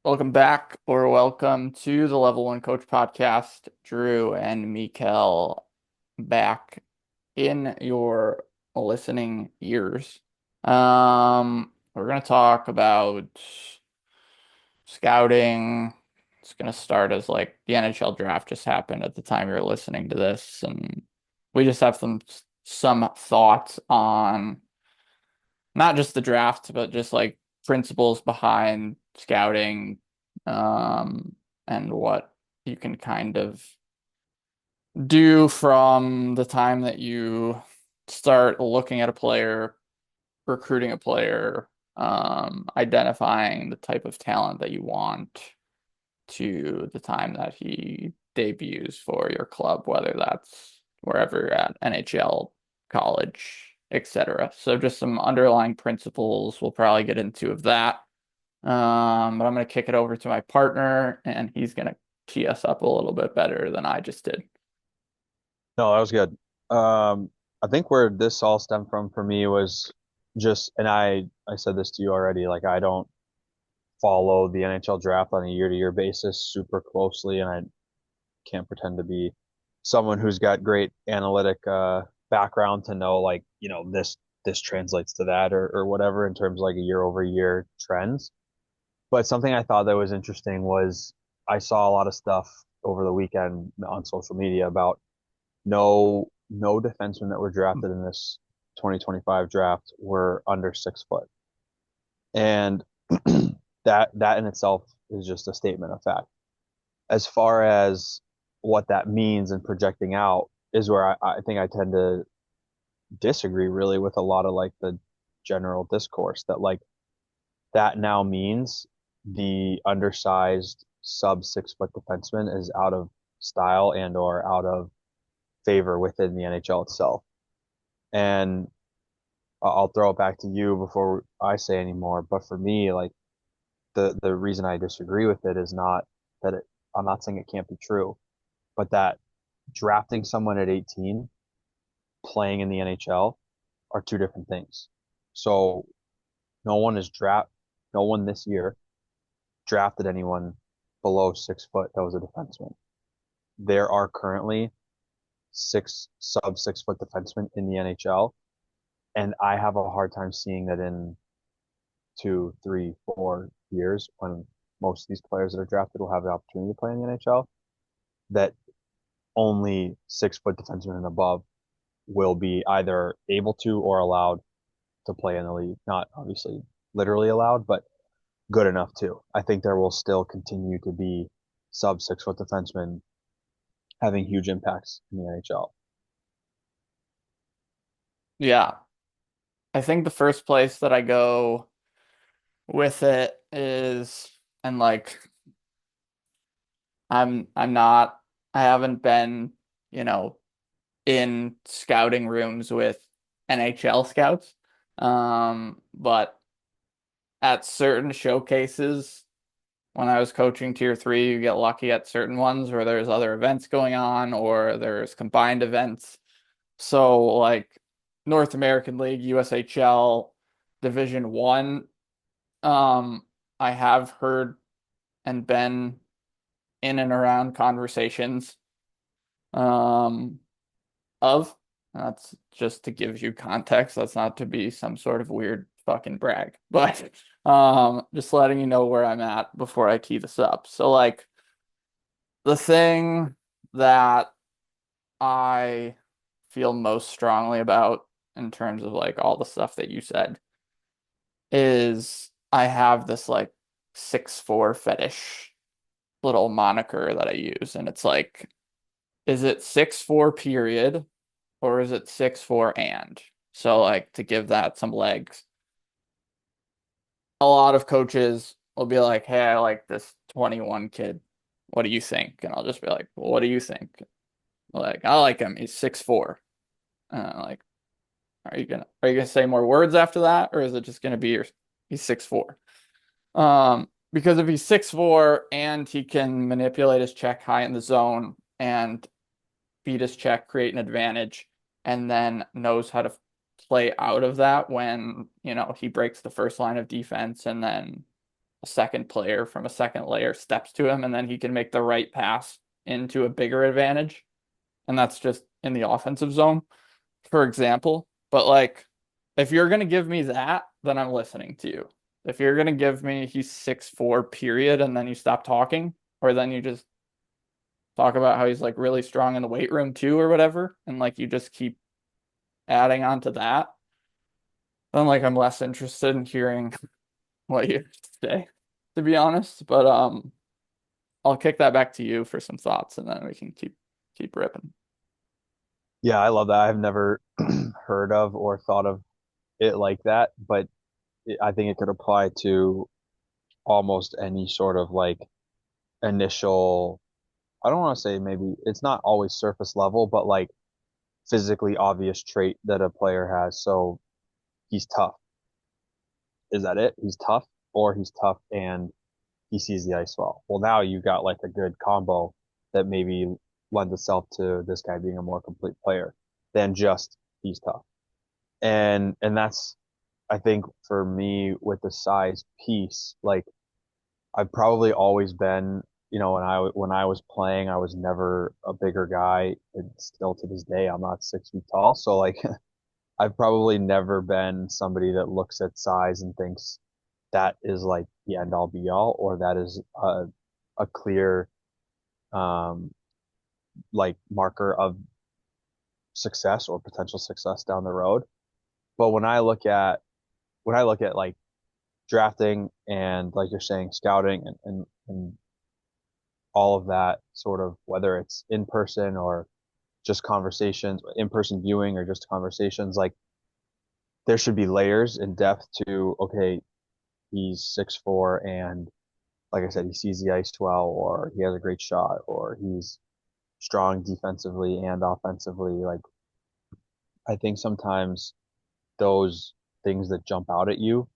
Welcome back or welcome to the Level One Coach Podcast. Drew and Mikel back in your listening ears. We're gonna talk about scouting. It's gonna start as like the NHL draft just happened at the time you're listening to this, and we just have some thoughts on not just the draft, but just like principles behind scouting, and what you can kind of do from the time that you start looking at a player, recruiting a player, identifying the type of talent that you want to the time that he debuts for your club, whether that's wherever you're at, NHL, college, etc. So just some underlying principles we'll probably get into of that. But I'm going to kick it over to my partner, and he's going to tee us up a little bit better than I just did. No, that was good. I think where this all stemmed from for me was just, and I said this to you already, like I don't follow the NHL draft on a year-to-year basis super closely, and I can't pretend to be someone who's got great analytic background to know like, this translates to that or whatever in terms of like a year-over-year trends. But something I thought that was interesting was I saw a lot of stuff over the weekend on social media about no defensemen that were drafted in this 2025 draft were under 6 foot. And that in itself is just a statement of fact. As far as what that means and projecting out is where I think I tend to disagree really with a lot of like the general discourse that like that now means the undersized sub 6 foot defenseman is out of style and or out of favor within the NHL itself. And I'll throw it back to you before I say any more. But for me, like the reason I disagree with it is not that I'm not saying it can't be true, but that drafting someone at 18, playing in the NHL are two different things. So no one is draft, no one this year drafted anyone below 6 foot that was a defenseman. There are currently six sub 6 foot defensemen in the NHL, and I have a hard time seeing that in 2, 3, 4 years when most of these players that are drafted will have the opportunity to play in the NHL, that only 6 foot defensemen and above will be either able to or allowed to play in the league. Not obviously literally allowed, but good enough to. I think there will still continue to be sub 6 foot defensemen having huge impacts in the NHL. Yeah, I think the first place that I go with it is, and like, I'm not, I haven't been, you know, in scouting rooms with NHL scouts. But at certain showcases, when I was coaching tier three, you get lucky at certain ones where there's other events going on or there's combined events. So like North American League, USHL, Division One, um, I have heard and been in and around conversations um of. That's just to give you context. That's not to be some sort of weird fucking brag, but just letting you know where I'm at before I tee this up. So like the thing that I feel most strongly about in terms of like all the stuff that you said is I have this like 6'4" fetish little moniker that I use, and it's like, is it 6'4" period, or is it 6'4" and? So like to give that some legs. A lot of coaches will be like, "Hey, I like this 21 kid. What do you think?" And I'll just be like, "Well, what do you think?" Like, I like him. He's 6'4". Like, are you gonna say more words after that, or is it just gonna be he's 6'4"? Because if he's 6'4" and he can manipulate his check high in the zone and beat his check, create an advantage, and then knows how to play out of that when, he breaks the first line of defense and then a second player from a second layer steps to him and then he can make the right pass into a bigger advantage. And that's just in the offensive zone, for example. But like, if you're gonna give me that, then I'm listening to you. If you're gonna give me he's 6'4", period, and then you stop talking, or then you just talk about how he's like really strong in the weight room too, or whatever, and like you just keep adding on to that, then like I'm less interested in hearing what you have to say, to be honest. But I'll kick that back to you for some thoughts, and then we can keep ripping. Yeah, I love that. I've never heard of or thought of it like that, but I think it could apply to almost any sort of like initial, I don't want to say maybe it's not always surface level, but like physically obvious trait that a player has. So he's tough. Is that it? He's tough, or he's tough and he sees the ice well. Well, now you've got like a good combo that maybe lends itself to this guy being a more complete player than just he's tough. And that's, I think for me with the size piece, like I've probably always been, when I was playing, I was never a bigger guy, and still to this day, I'm not 6 feet tall. So like, I've probably never been somebody that looks at size and thinks that is like the end all be all, or that is a clear, um, like marker of success or potential success down the road. But when I look at like drafting and like you're saying, scouting and all of that sort of, whether it's in person or just conversations, in person viewing or just conversations, like there should be layers in depth to, okay, he's 6'4" and like I said, he sees the ice well, or he has a great shot, or he's strong defensively and offensively. Like I think sometimes those things that jump out at you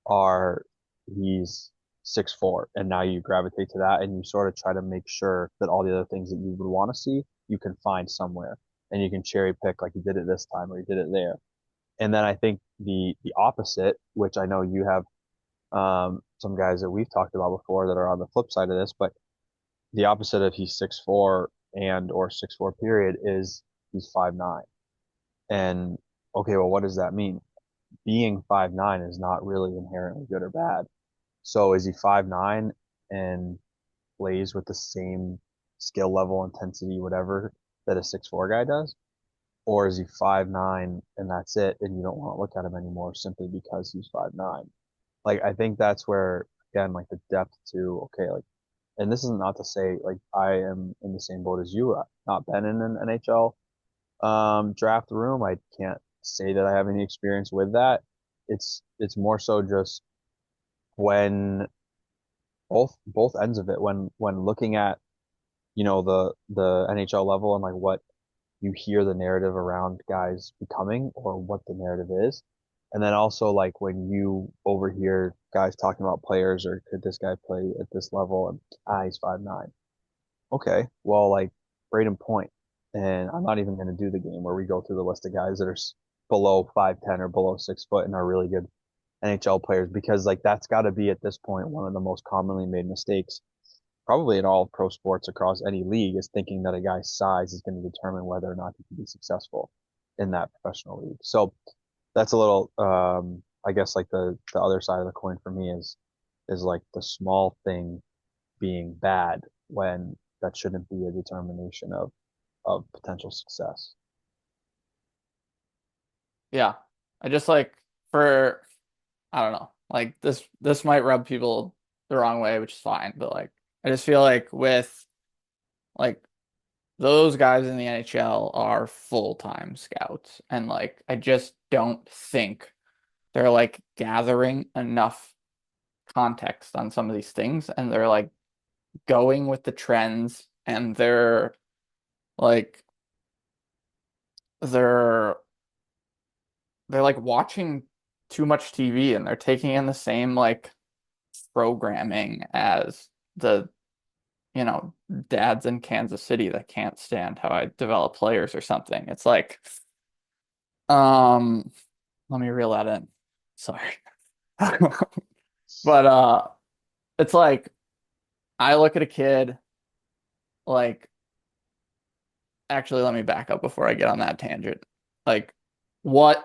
are he's 6'4", and now you gravitate to that and you sort of try to make sure that all the other things that you would want to see you can find somewhere, and you can cherry pick like you did it this time or you did it there. And then I think the opposite, which I know you have some guys that we've talked about before that are on the flip side of this, but the opposite of he's 6'4" and or 6'4" period is he's 5'9". And okay, well, what does that mean? Being 5'9" is not really inherently good or bad. So is he 5'9" and plays with the same skill level, intensity, whatever that a 6'4" guy does? Or is he 5'9" and that's it, and you don't want to look at him anymore simply because he's 5'9"? Like I think that's where again, like the depth to, okay, like, and this is not to say like I am in the same boat as you. I've not been in an NHL draft room. I can't say that I have any experience with that. It's more so just when both ends of it, when looking at the NHL level and like what you hear the narrative around guys becoming or what the narrative is. And then also like when you overhear guys talking about players or could this guy play at this level, and he's 5'9". Okay, well like Braden Point, and I'm not even going to do the game where we go through the list of guys that are below 5'10" or below 6 foot and are really good NHL players, because like that's got to be at this point one of the most commonly made mistakes probably in all pro sports across any league, is thinking that a guy's size is going to determine whether or not he can be successful in that professional league. So that's a little, I guess like the other side of the coin for me is like the small thing being bad when that shouldn't be a determination of potential success. Yeah. I just like for I don't know. Like this might rub people the wrong way, which is fine, but like I just feel like with like those guys in the NHL are full-time scouts and like I just don't think they're like gathering enough context on some of these things and they're like going with the trends and like they're they're like watching too much TV and they're taking in the same like programming as the dads in Kansas City that can't stand how I develop players or something. It's like, let me reel that in. Sorry. But it's like I look at a kid like actually let me back up before I get on that tangent. Like what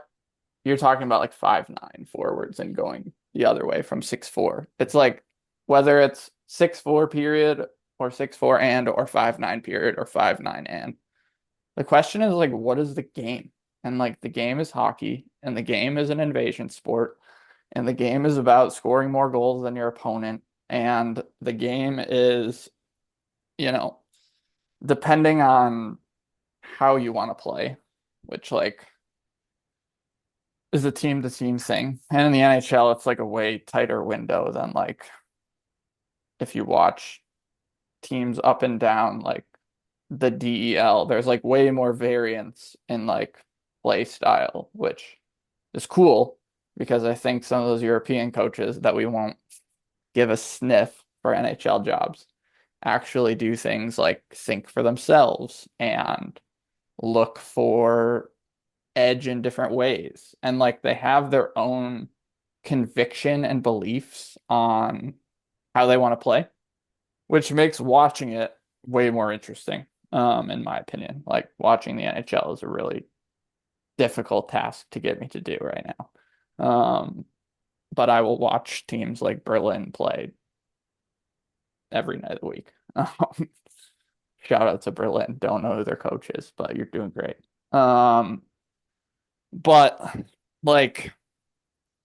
you're talking about like 5'9" forwards and going the other way from 6'4". It's like whether it's 6'4" period or 6'4" and or 5'9" period or 5'9" and. The question is like what is the game? And like the game is hockey and the game is an invasion sport and the game is about scoring more goals than your opponent and the game is, you know, depending on how you want to play, which like is a team to team thing. And in the NHL, it's like a way tighter window than like if you watch teams up and down like the DEL. There's like way more variance in like play style, which is cool because I think some of those European coaches that we won't give a sniff for NHL jobs actually do things like think for themselves and look for edge in different ways. And like they have their own conviction and beliefs on how they want to play, which makes watching it way more interesting, in my opinion. Like watching the NHL is a really difficult task to get me to do right now. But I will watch teams like Berlin play every night of the week. Shout out to Berlin. Don't know who their coach is, but you're doing great. Um, but like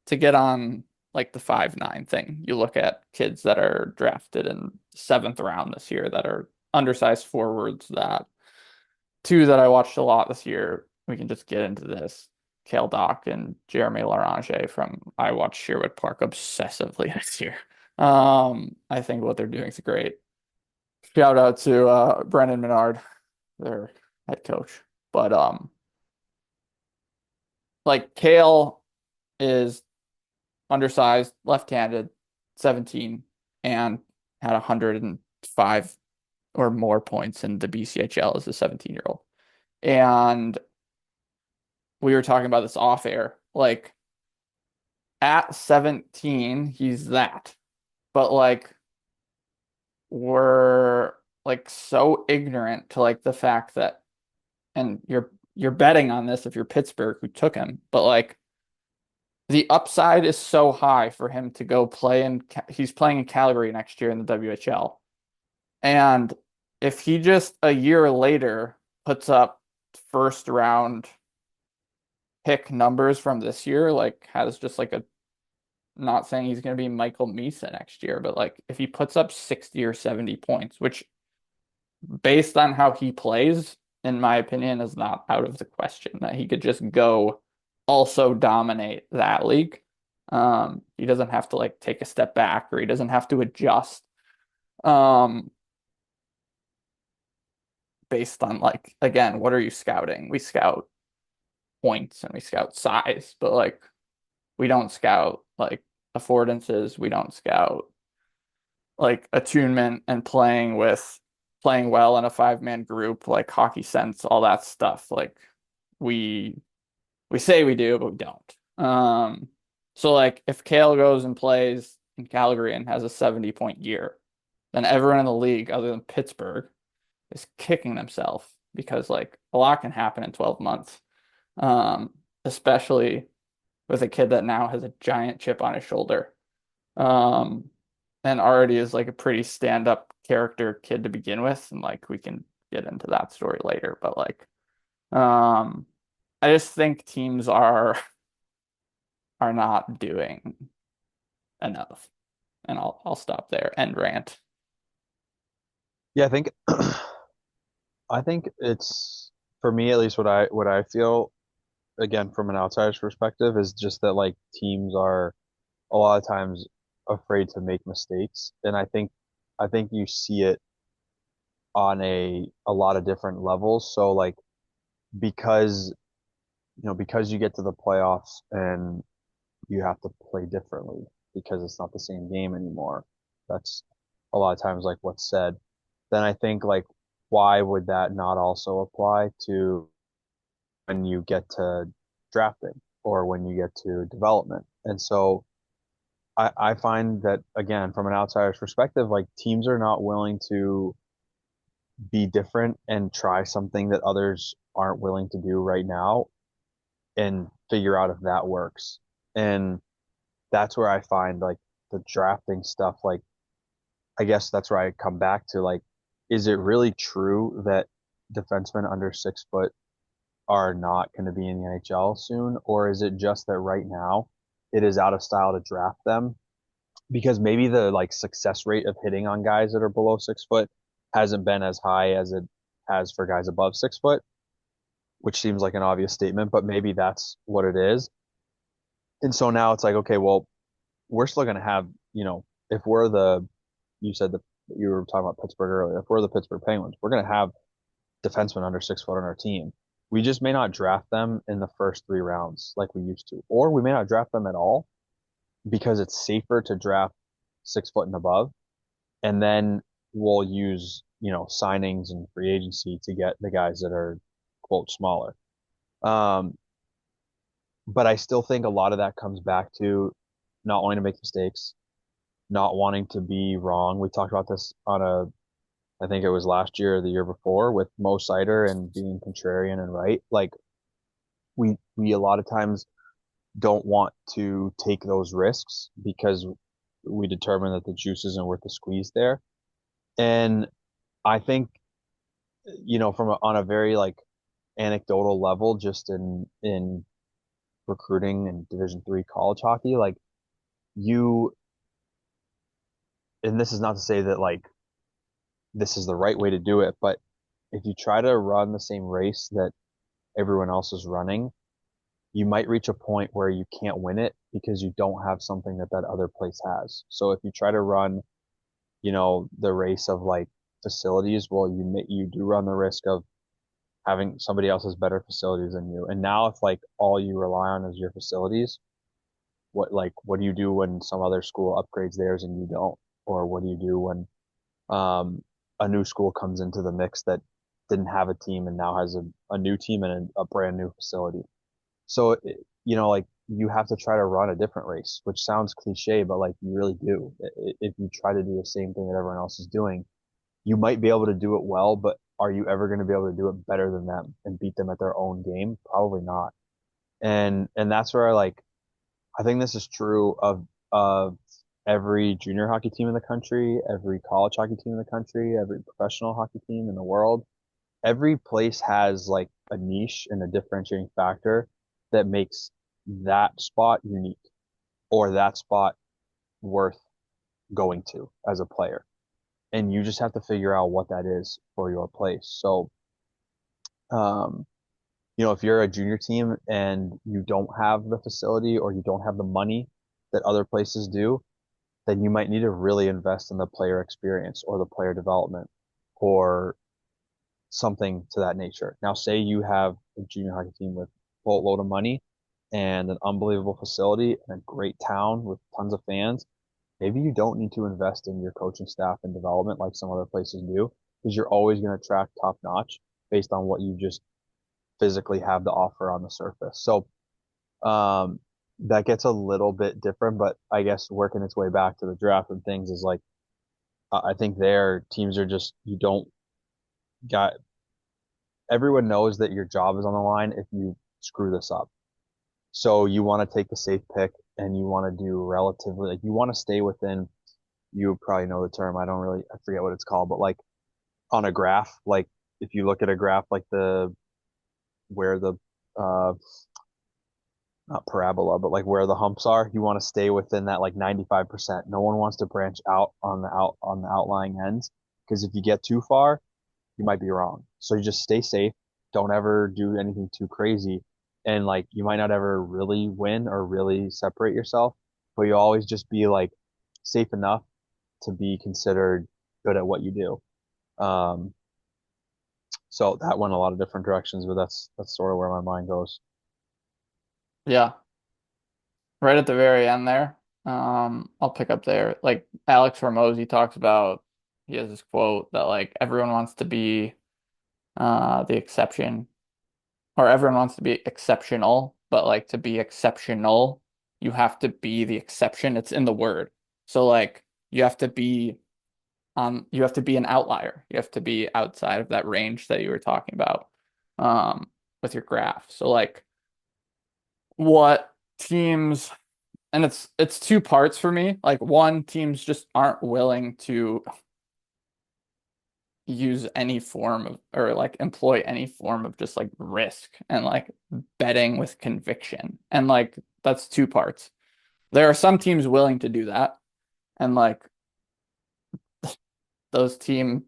to get on like the 5'9" thing, you look at kids that are drafted in the seventh round this year that are undersized forwards that two that I watched a lot this year. We can just get into this. Kale Dock and Jeremy Larange from I watched Sherwood Park obsessively this year. I think what they're doing is great. Shout out to Brendan Menard, their head coach. But like Kale is undersized, left-handed, 17, and had 105 or more points in the BCHL as a 17-year-old. And we were talking about this off air. Like at 17, he's that. But like we're like so ignorant to like the fact that and you're betting on this if you're Pittsburgh who took him, but like the upside is so high for him to go play in he's playing in Calgary next year in the WHL. And if he just a year later puts up first round pick numbers from this year, like has just like a not saying he's going to be Michael Misa next year, but like if he puts up 60 or 70 points, which based on how he plays, in my opinion, is not out of the question that he could just go also dominate that league. He doesn't have to like take a step back or he doesn't have to adjust um based on like again, what are you scouting? We scout points and we scout size, but like we don't scout like affordances, we don't scout like attunement and playing well in a five-man group, like hockey sense, all that stuff. Like we we say we do, but we don't. So like if Kale goes and plays in Calgary and has a 70-point year, then everyone in the league other than Pittsburgh is kicking themselves because like a lot can happen in 12 months. Um, Especially with a kid that now has a giant chip on his shoulder. Um, and already is like a pretty stand-up character kid to begin with, and like we can get into that story later. But like, um, I just think teams are not doing enough, and I'll stop there and rant. Yeah, I think I think it's for me at least what I feel again from an outsider's perspective is just that like teams are a lot of times afraid to make mistakes, and I think you see it on a lot of different levels. So like because because you get to the playoffs and you have to play differently because it's not the same game anymore. That's a lot of times like what's said. Then I think like why would that not also apply to when you get to drafting or when you get to development? And so I find that again, from an outsider's perspective, like teams are not willing to be different and try something that others aren't willing to do right now and figure out if that works. And that's where I find like the drafting stuff, like I guess that's where I come back to like, is it really true that defensemen under 6 foot are not going to be in the NHL soon? Or is it just that right now it is out of style to draft them? Because maybe the like success rate of hitting on guys that are below 6 foot hasn't been as high as it has for guys above 6 foot, which seems like an obvious statement, but maybe that's what it is. And so now it's like, okay, well, we're still going to have, if we're you said that you were talking about Pittsburgh earlier, if we're the Pittsburgh Penguins, we're going to have defensemen under 6 foot on our team. We just may not draft them in the first 3 rounds like we used to, or we may not draft them at all because it's safer to draft 6 foot and above. And then we'll use, signings and free agency to get the guys that are quote smaller. Um, but I still think a lot of that comes back to not wanting to make mistakes, not wanting to be wrong. We talked about this I think it was last year or the year before with Mo Sider and being contrarian and right. Like we a lot of times don't want to take those risks because we determine that the juice isn't worth the squeeze there. And I think, on a very like anecdotal level, just in recruiting and Division 3 college hockey, like you, and this is not to say that like this is the right way to do it, but if you try to run the same race that everyone else is running, you might reach a point where you can't win it because you don't have something that that other place has. So if you try to run, the race of like facilities, well, you do run the risk of having somebody else has better facilities than you. And now if like all you rely on is your facilities, what do you do when some other school upgrades theirs and you don't? Or what do you do when um, a new school comes into the mix that didn't have a team and now has a new team and a brand new facility? So, like you have to try to run a different race, which sounds cliche, but like you really do. If you try to do the same thing that everyone else is doing, you might be able to do it well, but are you ever going to be able to do it better than them and beat them at their own game? Probably not. And that's where I think this is true of every junior hockey team in the country, every college hockey team in the country, every professional hockey team in the world. Every place has like a niche and a differentiating factor that makes that spot unique or that spot worth going to as a player. And you just have to figure out what that is for your place. So, um, if you're a junior team and you don't have the facility or you don't have the money that other places do, then you might need to really invest in the player experience or the player development or something to that nature. Now, say you have a junior hockey team with a boatload of money and an unbelievable facility and a great town with tons of fans. Maybe you don't need to invest in your coaching staff and development like some other places do, because you're always going to attract top notch based on what you just physically have to offer on the surface. So, that gets a little bit different, but I guess working its way back to the draft and things is like, I think their teams are just, you don't got, everyone knows that your job is on the line if you screw this up. So you want to take the safe pick and you want to do relatively, like you want to stay within, you probably know the term. I forget what it's called, but like on a graph, like if you look at a graph, like where the, uh, not parabola, but like where the humps are, you want to stay within that like 95%. No one wants to branch out on the outlying ends because if you get too far, you might be wrong. So you just stay safe. Don't ever do anything too crazy. And like you might not ever really win or really separate yourself, but you always just be like safe enough to be considered good at what you do. So that went a lot of different directions, but that's sort of where my mind goes. Yeah, right at the very end there. I'll pick up there. Like Alex Hormozy talks about, he has this quote that like everyone wants to be the exception, or everyone wants to be exceptional, but like to be exceptional, you have to be the exception. It's in the word. So like you have to be you have to be an outlier. You have to be outside of that range that you were talking about with your graph. So like what teams, and it's two parts for me. Like one, teams just aren't willing to use any form of, or like employ any form of just like risk and like betting with conviction. And like that's two parts. There are some teams willing to do that, and like those team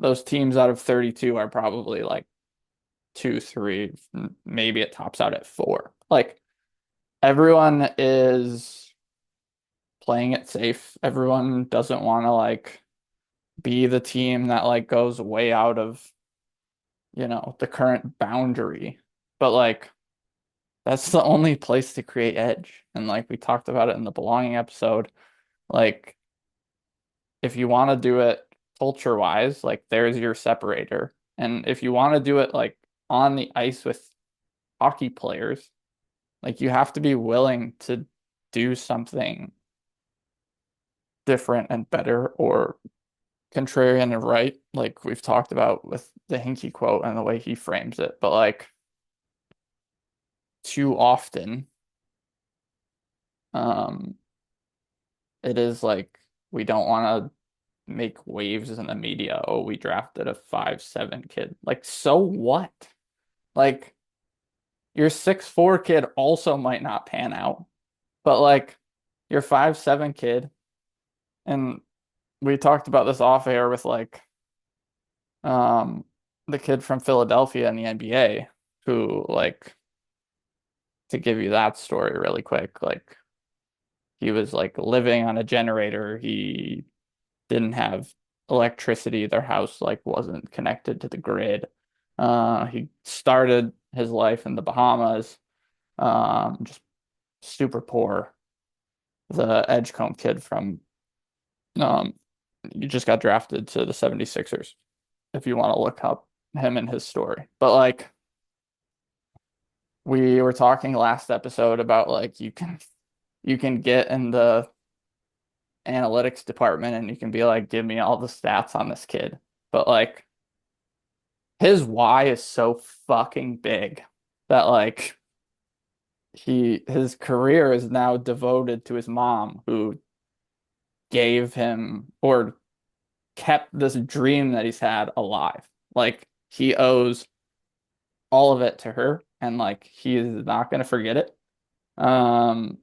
those teams out of 32 are probably like two, three, maybe it tops out at four. Like everyone is playing it safe. Everyone doesn't want to like be the team that like goes way out of, the current boundary. But like that's the only place to create edge. And like we talked about it in the belonging episode, like if you want to do it culture wise, like there's your separator. And if you want to do it like on the ice with hockey players, like you have to be willing to do something different and better or contrarian and right, like we've talked about with the Hinkie quote and the way he frames it. But like too often, um, it is like we don't want to make waves in the media. Oh, we drafted a 5'7" kid. Like, so what? Like, your 6'4" kid also might not pan out, but like your 5'7" kid, and we talked about this off air with like um the kid from Philadelphia in the NBA who like to give you that story really quick, like he was like living on a generator. He didn't have electricity. Their house like wasn't connected to the grid. He started his life in the Bahamas, just super poor. The Edgecombe kid from um, you just got drafted to the 76ers if you want to look up him and his story. But like we were talking last episode about like you can get in the analytics department and you can be like, give me all the stats on this kid. But like his why is so fucking big that like his career is now devoted to his mom who gave him or kept this dream that he's had alive. Like he owes all of it to her and like he is not going to forget it. Um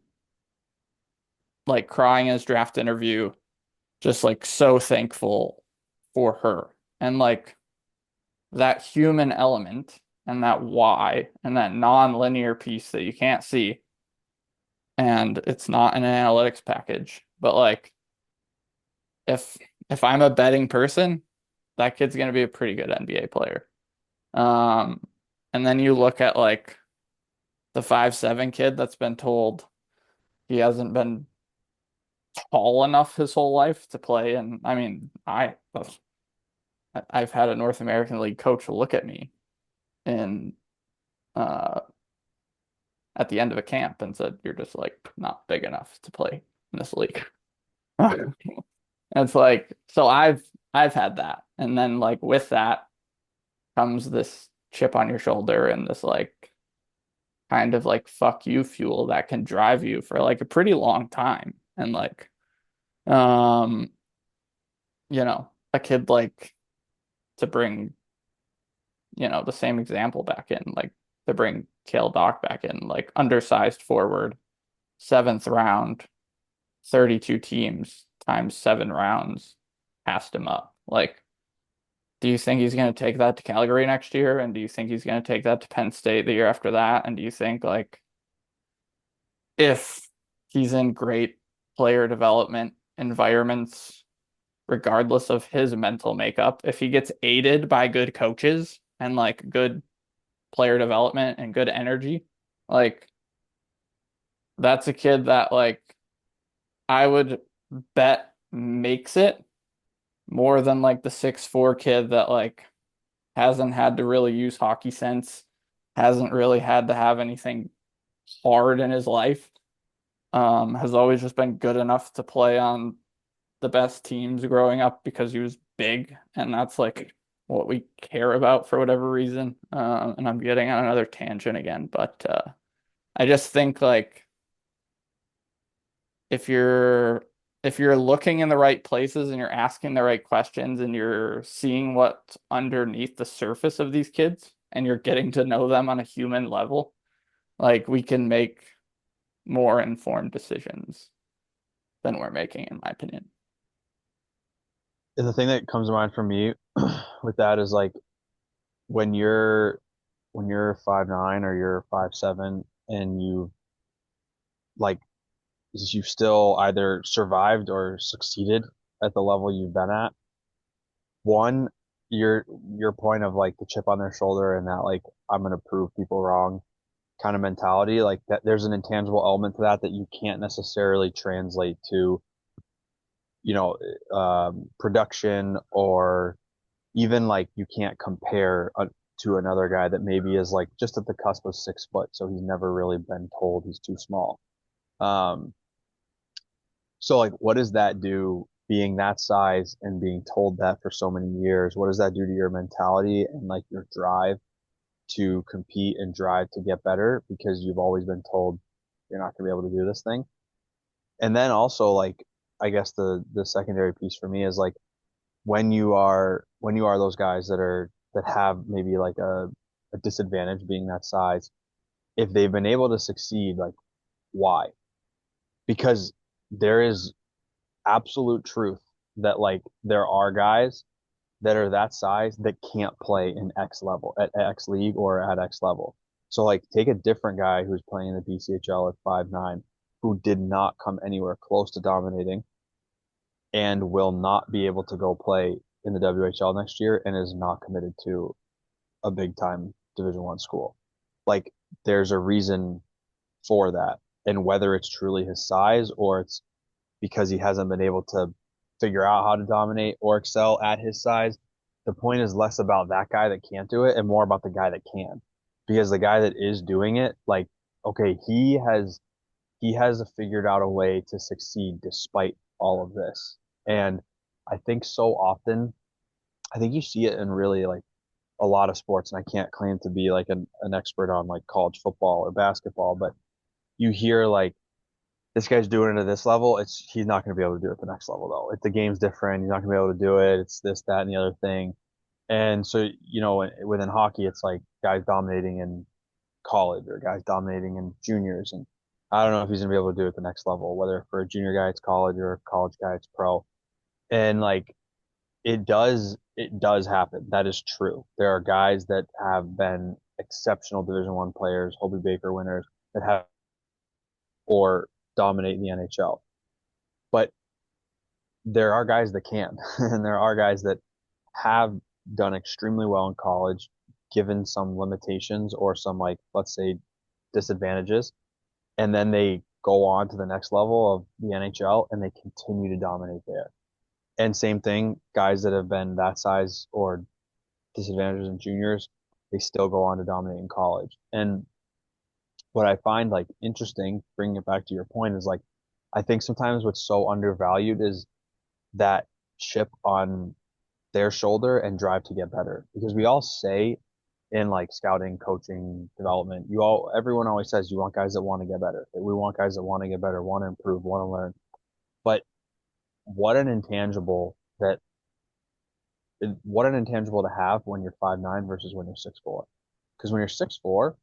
like crying in his draft interview, just like so thankful for her. And like that human element and that why and that non-linear piece that you can't see, and it's not in an analytics package. But like if if I'm a betting person, that kid's gonna be a pretty good NBA player. Um, and then you look at like the 5'7" kid that's been told he hasn't been tall enough his whole life to play. And I mean, I've had a North American League coach look at me and uh at the end of a camp and said, "You're just like not big enough to play in this league." And it's like, so I've had that. And then like with that comes this chip on your shoulder and this like kind of like fuck you fuel that can drive you for like a pretty long time. And like um, a kid like to bring, the same example back in, like to bring Kale Doc back in, like undersized forward, seventh round, 32 teams times 7 rounds passed him up. Like, do you think he's going to take that to Calgary next year? And do you think he's going to take that to Penn State the year after that? And do you think, like, if he's in great player development environments, regardless of his mental makeup, if he gets aided by good coaches and like good player development and good energy, like, that's a kid that, like, I would bet makes it more than like the 6'4" kid that like hasn't had to really use hockey sense, hasn't really had to have anything hard in his life. has always just been good enough to play on the best teams growing up because he was big, and that's like what we care about for whatever reason. And I'm getting on another tangent again, but I just think like if you're if you're looking in the right places and you're asking the right questions and you're seeing what's underneath the surface of these kids and you're getting to know them on a human level, like we can make more informed decisions than we're making, in my opinion. And the thing that comes to mind for me with that is like when you're 5'9" or you're 5'7" and like you've still either survived or succeeded at the level you've been at. One, your point of like the chip on their shoulder and that like I'm gonna prove people wrong kind of mentality, like that there's an intangible element to that that you can't necessarily translate to, you know, production, or even like you can't compare to another guy that maybe is like just at the cusp of 6 foot, so he's never really been told he's too small. Um, so like, what does that do being that size and being told that for so many years? What does that do to your mentality and like your drive to compete and drive to get better because you've always been told you're not going to be able to do this thing? And then also like, I guess the secondary piece for me is like when you are those guys that have maybe like a disadvantage being that size, if they've been able to succeed, like why? Because there is absolute truth that like there are guys that are that size that can't play in X level at X league or at X level. So like take a different guy who's playing in the BCHL at 5'9", who did not come anywhere close to dominating and will not be able to go play in the WHL next year and is not committed to a big time Division 1 school. Like there's a reason for that. And whether it's truly his size or it's because he hasn't been able to figure out how to dominate or excel at his size, the point is less about that guy that can't do it and more about the guy that can. Because the guy that is doing it, like, okay, he has figured out a way to succeed despite all of this. And I think so often, I think you see it in really like a lot of sports, and I can't claim to be like an expert on like college football or basketball, but you hear like this guy's doing it at this level. He's not going to be able to do it at the next level though. If the game's different, he's not going to be able to do it. It's this, that, and the other thing. And so, within hockey, it's like guys dominating in college or guys dominating in juniors. And I don't know if he's going to be able to do it at the next level, whether for a junior guy, it's college, or a college guy, it's pro. And like, it does happen. That is true. There are guys that have been exceptional Division 1 players, Hobey Baker winners that have or dominate in the NHL. But there are guys that can, and there are guys that have done extremely well in college, given some limitations or some like let's say disadvantages, and then they go on to the next level of the NHL and they continue to dominate there. And same thing, guys that have been that size or disadvantages in juniors, they still go on to dominate in college. And what I find like interesting, bringing it back to your point, is like I think sometimes what's so undervalued is that chip on their shoulder and drive to get better. Because we all say in like scouting, coaching, development, everyone always says you want guys that want to get better. We want guys that want to get better, want to improve, want to learn. But what an intangible that what an intangible to have when you're 5'9" versus when you're 6'4". Because when you're 6'4",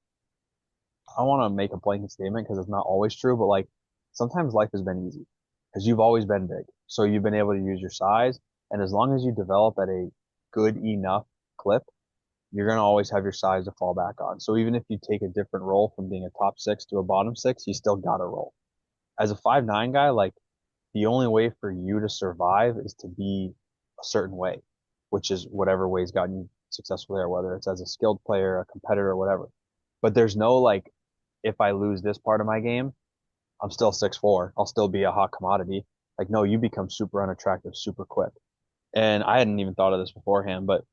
I don't want to make a blanket statement because it's not always true, but like sometimes life has been easy because you've always been big. So you've been able to use your size. And as long as you develop at a good enough clip, you're going to always have your size to fall back on. So even if you take a different role from being a top six to a bottom six, you still got to roll. As a 5'9" guy, like the only way for you to survive is to be a certain way, which is whatever way's gotten you successful there, whether it's as a skilled player, a competitor, whatever. But there's no like, if I lose this part of my game, I'm still 6'4". I'll still be a hot commodity. Like, no, you become super unattractive super quick. And I hadn't even thought of this beforehand, but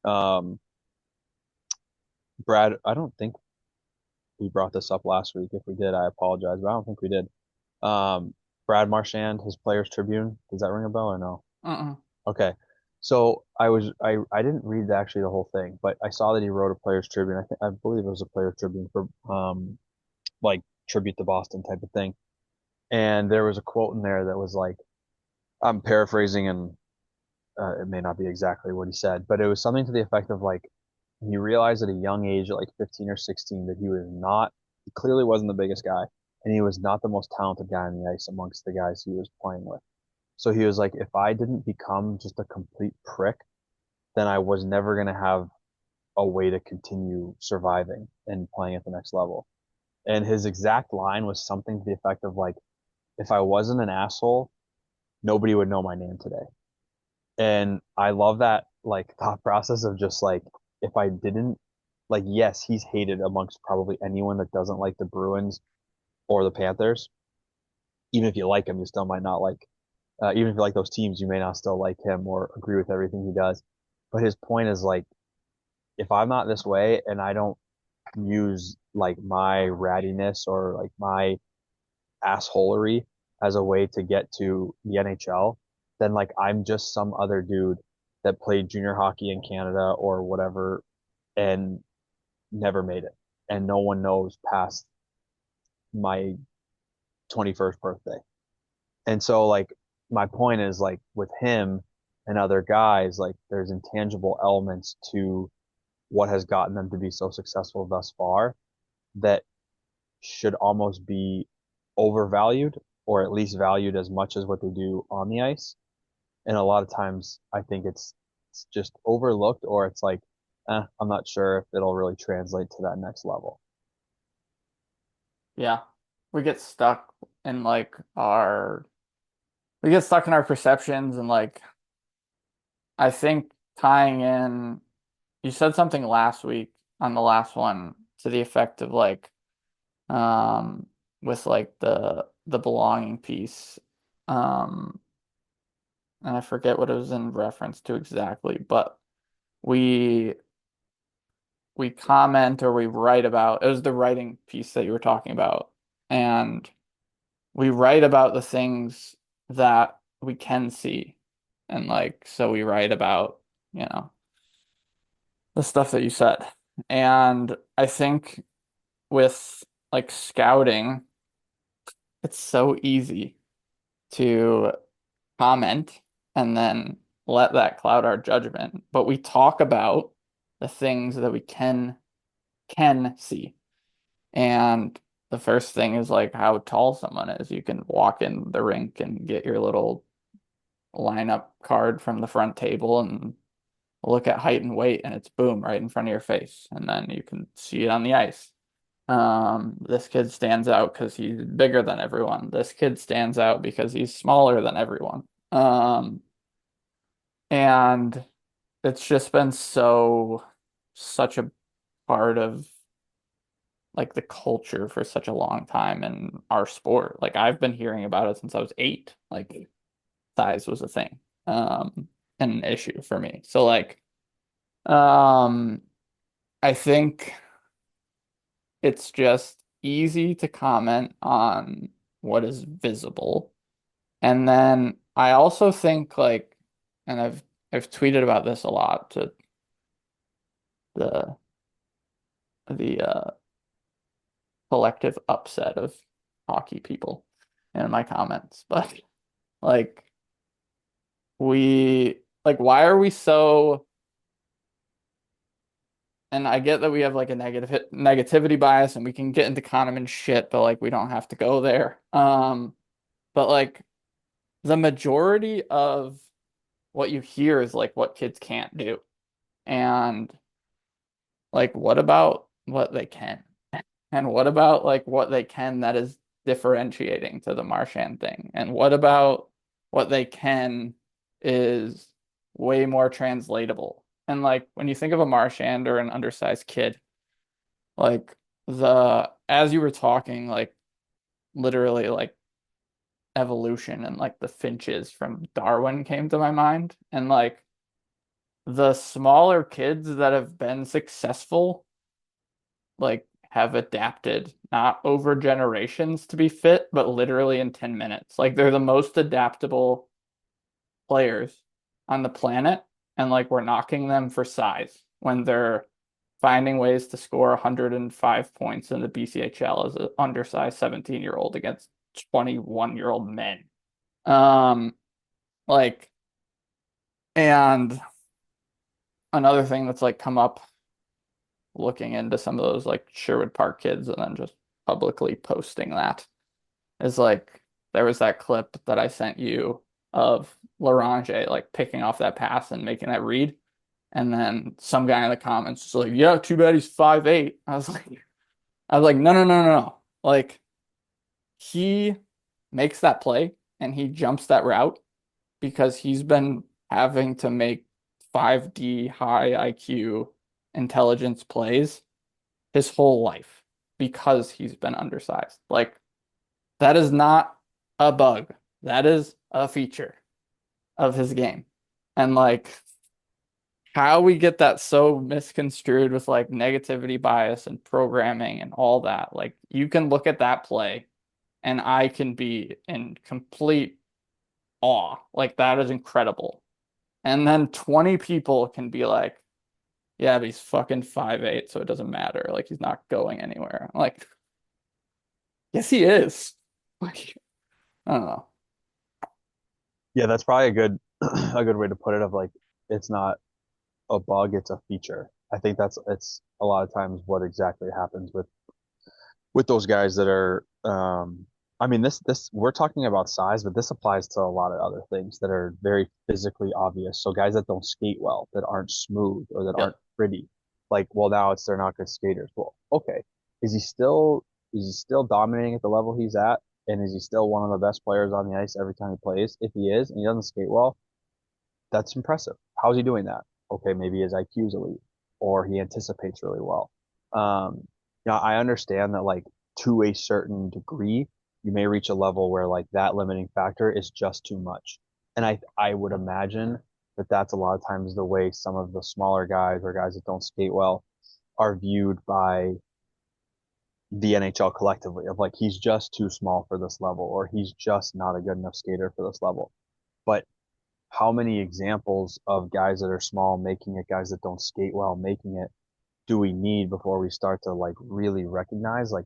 um, Brad, I don't think we brought this up last week. If we did, I apologize, but I don't think we did. Um, Brad Marchand, his Players Tribune. Does that ring a bell or no? Mm-mm. Okay. So I didn't read actually the whole thing, but I saw that he wrote a Players Tribune. I believe it was a Players Tribune for like tribute to Boston type of thing. And there was a quote in there that was like, I'm paraphrasing and it may not be exactly what he said, but it was something to the effect of like he realized at a young age, at like 15 or 16, that he clearly wasn't the biggest guy, and he was not the most talented guy on the ice amongst the guys he was playing with. So he was like, if I didn't become just a complete prick, then I was never going to have a way to continue surviving and playing at the next level. And his exact line was something to the effect of like, if I wasn't an asshole, nobody would know my name today. And I love that like thought process of just like if I didn't like yes, he's hated amongst probably anyone that doesn't like the Bruins or the Panthers. Even if you like him, you still might not like even if you like those teams, you may not still like him or agree with everything he does. But his point is like if I'm not this way and I don't use like my rattiness or like my assholery as a way to get to the NHL, then like I'm just some other dude that played junior hockey in Canada or whatever and never made it. And no one knows past my 21st birthday. And so like my point is like with him and other guys, like there's intangible elements to what has gotten them to be so successful thus far that should almost be overvalued or at least valued as much as what they do on the ice. And a lot of times I think it's just overlooked or it's like, I'm not sure if it'll really translate to that next level. Yeah. We get stuck in like our we get stuck in our perceptions and like I think tying in you said something last week on the last one to the effect of like um with like the belonging piece. Um and I forget what it was in reference to exactly, but we we comment or we write about it was the writing piece that you were talking about. And we write about the things that we can see. And like so we write about, you know, the stuff that you said. And I think with like scouting, it's so easy to comment and then let that cloud our judgment. But we talk about the things that we can see. And the first thing is like how tall someone is. You can walk in the rink and get your little lineup card from the front table and look at height and weight, and it's boom right in front of your face. And then you can see it on the ice. This kid stands out because he's bigger than everyone. This kid stands out because he's smaller than everyone. And it's just been such a part of like the culture for such a long time in our sport. Like I've been hearing about it since I was 8. Like size was a thing, and an issue for me. So like, um, I think it's just easy to comment on what is visible. And then I also think like, and I've tweeted about this a lot to the the collective upset of hockey people in my comments, but like we like why are we so and I get that we have like a negativity bias and we can get into Kahneman shit, but like we don't have to go there. But like the majority of what you hear is like what kids can't do. And like what about what they can? And what about like what they can that is differentiating to the Marchand thing? And what about what they can is way more translatable? And like when you think of a Marchand or an undersized kid, like the as you were talking, like literally like evolution and like the finches from Darwin came to my mind. And like the smaller kids that have been successful, like have adapted not over generations to be fit, but literally in 10 minutes. Like they're the most adaptable players on the planet, and like we're knocking them for size when they're finding ways to score 105 points in the BCHL as an undersized 17-year-old against 21-year-old men. Um, like, and another thing that's like come up looking into some of those like Sherwood Park kids and then just publicly posting that is like there was that clip that I sent you of Larange like picking off that pass and making that read. And then some guy in the comments was like, yeah, too bad he's 5'8". I was like, no, no, no, no, no. Like he makes that play and he jumps that route because he's been having to make 5D high IQ intelligence plays his whole life because he's been undersized. Like that is not a bug. That is a feature of his game. And like how we get that so misconstrued with like negativity bias and programming and all that. Like you can look at that play and I can be in complete awe. Like that is incredible. And then 20 people can be like, yeah, but he's fucking 5'8", so it doesn't matter. Like he's not going anywhere. I'm like, yes, he is. Like, I don't know. Yeah, that's probably a good a good way to put it of like it's not a bug, it's a feature. I think it's a lot of times what exactly happens with those guys that are I mean this we're talking about size, but this applies to a lot of other things that are very physically obvious. So guys that don't skate well, that aren't smooth or that aren't Yep. pretty. Like, well now it's they're not good skaters. Well, okay. Is he still dominating at the level he's at? And is he still one of the best players on the ice every time he plays? If he is and he doesn't skate well, that's impressive. How's he doing that? Okay, maybe his IQ is elite or he anticipates really well. Now I understand that like to a certain degree, you may reach a level where like that limiting factor is just too much. And I would imagine that that's a lot of times the way some of the smaller guys or guys that don't skate well are viewed by the NHL collectively of like he's just too small for this level or he's just not a good enough skater for this level. But how many examples of guys that are small making it, guys that don't skate well making it, do we need before we start to like really recognize like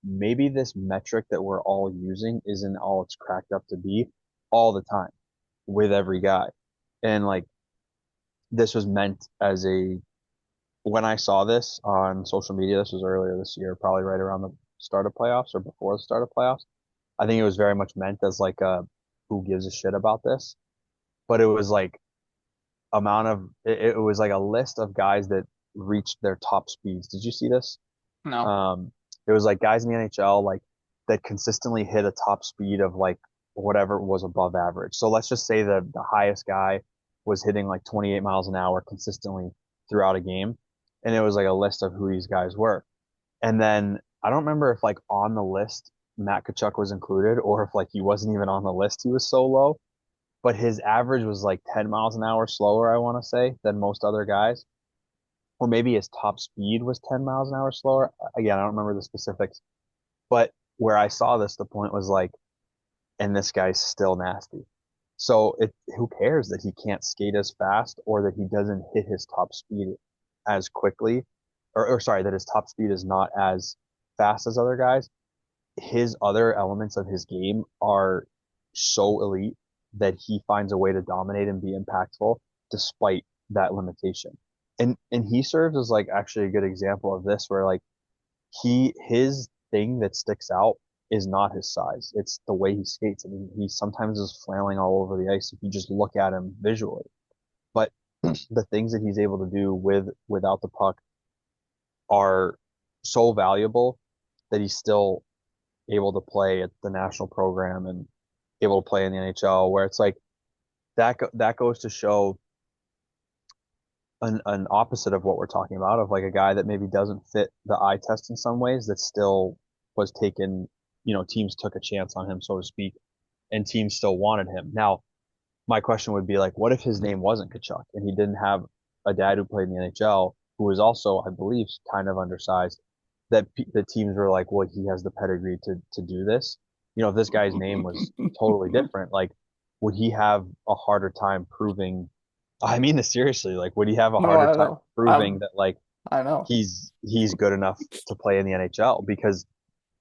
maybe this metric that we're all using isn't all it's cracked up to be all the time with every guy. And like this was meant as a when I saw this on social media, this was earlier this year, probably right around the start of playoffs or before the start of playoffs. I think it was very much meant as like a who gives a shit about this, but it was like it was like a list of guys that reached their top speeds. Did you see this? No. Um, it was like guys in the NHL like that consistently hit a top speed of like whatever was above average. So let's just say the highest guy was hitting like 28 miles an hour consistently throughout a game. And it was like a list of who these guys were. And then I don't remember if like on the list Matt Tkachuk was included or if like he wasn't even on the list, he was so low. But his average was like 10 miles an hour slower, I want to say, than most other guys. Or maybe his top speed was 10 miles an hour slower. Again, I don't remember the specifics. But where I saw this, the point was like, and this guy's still nasty. So who cares that he can't skate as fast or that he doesn't hit his top speed as quickly, or sorry, that his top speed is not as fast as other guys. His other elements of his game are so elite that he finds a way to dominate and be impactful despite that limitation. And he serves as like actually a good example of this where like his thing that sticks out is not his size. It's the way he skates. I mean, he sometimes is flailing all over the ice if you just look at him visually. But the things that he's able to do without the puck are so valuable that he's still able to play at the national program and able to play in the NHL where it's like that goes to show an opposite of what we're talking about of like a guy that maybe doesn't fit the eye test in some ways that still was taken, teams took a chance on him, so to speak, and teams still wanted him. Now, my question would be like, what if his name wasn't Kachuk and he didn't have a dad who played in the NHL who was also, I believe, kind of undersized? that the teams were like, well, he has the pedigree to do this. You know, if this guy's name was totally different, like, would he have a harder time proving? I mean this seriously. Like, would he have a No, harder I time know. proving that like I know. he's good enough to play in the NHL? Because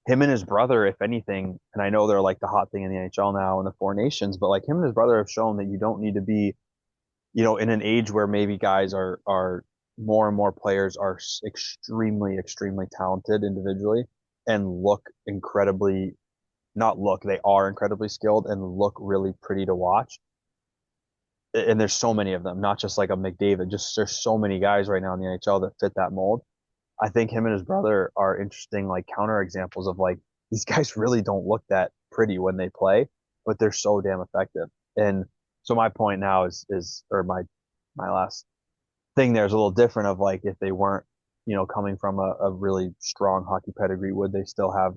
him and his brother, if anything, and I know they're like the hot thing in the NHL now in the Four Nations, but like him and his brother have shown that you don't need to be, you know, in an age where maybe guys are more and more players are extremely talented individually and look incredibly not look, they are incredibly skilled and look really pretty to watch. And there's so many of them, not just like a McDavid, just there's so many guys right now in the NHL that fit that mold. I think him and his brother are interesting like counter examples of like these guys really don't look that pretty when they play, but they're so damn effective. And so my point now is or my last thing there is a little different of like if they weren't, you know, coming from a really strong hockey pedigree, would they still have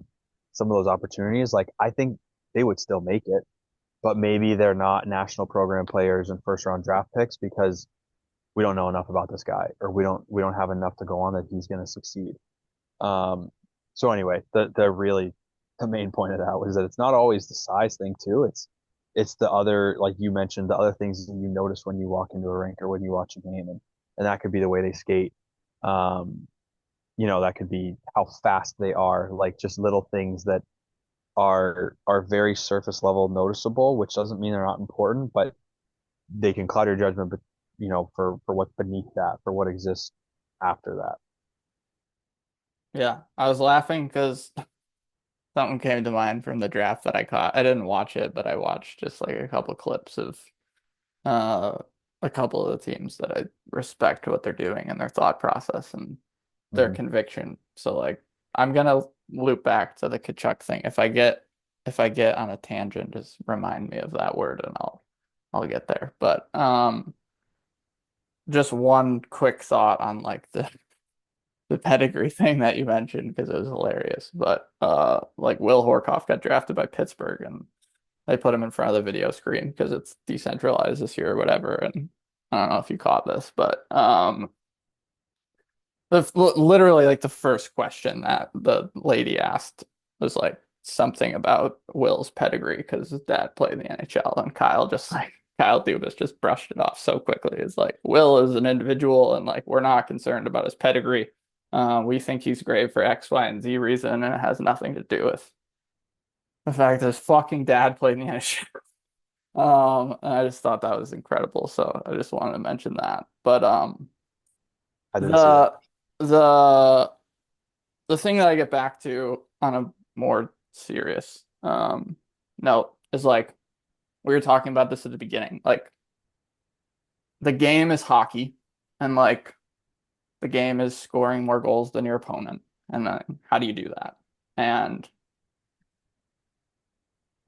some of those opportunities? Like I think they would still make it, but maybe they're not national program players and first round draft picks because we don't know enough about this guy or we don't have enough to go on that he's going to succeed. Um, so anyway, the really the main point of that was that it's not always the size thing too. It's the other like you mentioned the other things that you notice when you walk into a rink or when you watch a game and that could be the way they skate. Um, you know, that could be how fast they are, like just little things that are very surface level noticeable, which doesn't mean they're not important, but they can cloud your judgment, but you know, for what's beneath that, for what exists after that. Yeah, I was laughing because something came to mind from the draft that I caught. I didn't watch it, but I watched just like a couple clips of uh a couple of the teams that I respect what they're doing and their thought process and their Mm-hmm. conviction. So like I'm gonna loop back to the Kachuk thing. If I get on a tangent, just remind me of that word and I'll get there. But just one quick thought on like the pedigree thing that you mentioned because it was hilarious. But like Will Horkoff got drafted by Pittsburgh and they put him in front of the video screen because it's decentralized this year or whatever. And I don't know if you caught this, but literally like the first question that the lady asked was like something about Will's pedigree because his dad played in the NHL, and Kyle Dubas just brushed it off so quickly. It's like Will is an individual, and like we're not concerned about his pedigree. We think he's great for X, Y, and Z reason, and it has nothing to do with the fact that his fucking dad played in the NHL. And I just thought that was incredible, so I just wanted to mention that. But I didn't see that. the the the thing that I get back to on a more serious note is like we were talking about this at the beginning. Like the game is hockey, and like the game is scoring more goals than your opponent. And then how do you do that? And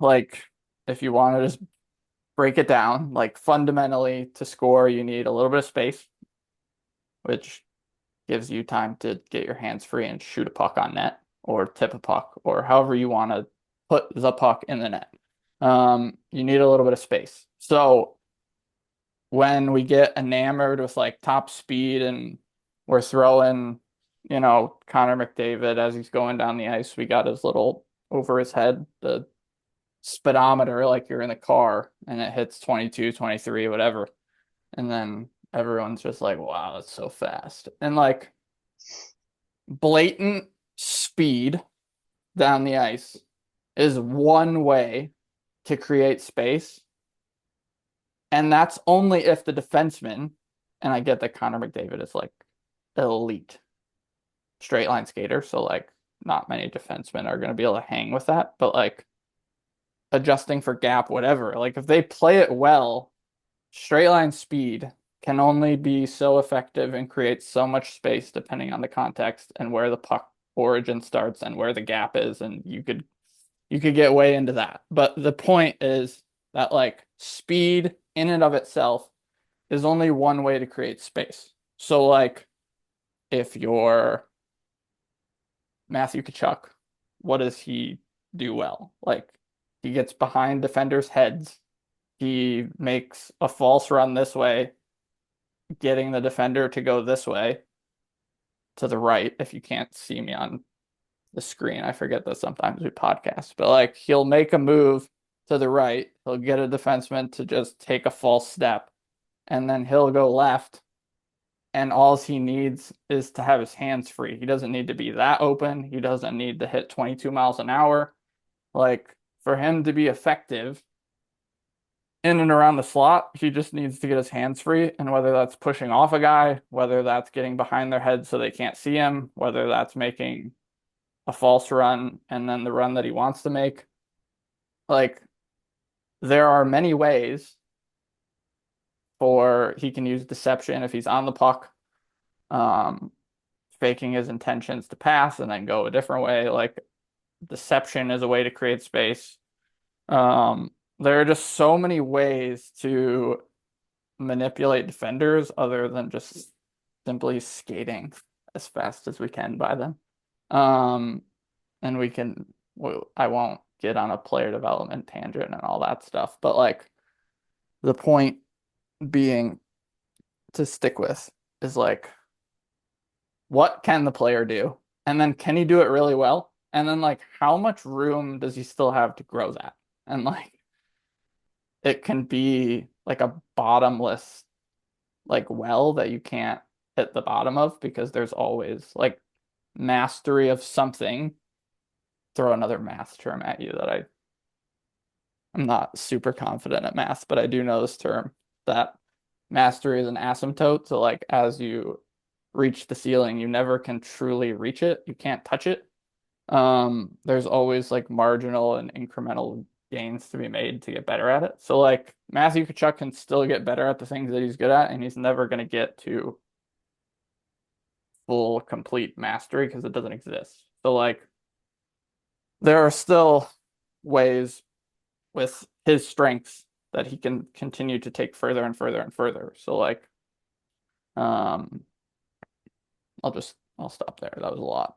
like if you want to just break it down, like fundamentally to score, you need a little bit of space, which gives you time to get your hands free and shoot a puck on net or tip a puck or however you want to put the puck in the net. You need a little bit of space. So when we get enamored with like top speed and we're throwing, Connor McDavid as he's going down the ice, we got his little over his head, the speedometer, like you're in the car and it hits 22, 23, whatever. And then everyone's just like, wow, that's so fast. And like blatant speed down the ice is one way to create space. And that's only if the defenseman, and I get that Connor McDavid is like elite straight line skater, so like not many defensemen are going to be able to hang with that, but like adjusting for gap, whatever, like if they play it well, straight line speed can only be so effective and create so much space depending on the context and where the puck origin starts and where the gap is, and you could get way into that. But the point is that like speed in and of itself is only one way to create space. So like if you're Matthew Tkachuk, what does he do well? Like he gets behind defenders' heads. He makes a false run this way, getting the defender to go this way to the right if you can't see me on the screen. I forget that sometimes we podcast, but like he'll make a move to the right, he'll get a defenseman to just take a false step, and then he'll go left, and all he needs is to have his hands free. He doesn't need to be that open. He doesn't need to hit 22 miles an hour. Like for him to be effective in and around the slot, he just needs to get his hands free. And whether that's pushing off a guy, whether that's getting behind their head so they can't see him, whether that's making a false run and then the run that he wants to make, like there are many ways for he can use deception if he's on the puck, um, faking his intentions to pass and then go a different way. Like deception is a way to create space. There are just so many ways to manipulate defenders other than just simply skating as fast as we can by them. Um, and we can, well, I won't get on a player development tangent and all that stuff, but like the point being to stick with is like, what can the player do? And then can he do it really well? And then like, how much room does he still have to grow that? And like, it can be like a bottomless like well that you can't hit the bottom of because there's always like mastery of something. Throw another math term at you that I'm not super confident at math, but I do know this term that mastery is an asymptote. So like as you reach the ceiling, you never can truly reach it. You can't touch it. There's always like marginal and incremental gains to be made to get better at it. So like Matthew Tkachuk can still get better at the things that he's good at, and he's never going to get to full complete mastery because it doesn't exist. So like there are still ways with his strengths that he can continue to take further and further and further. So like um I'll stop there. That was a lot.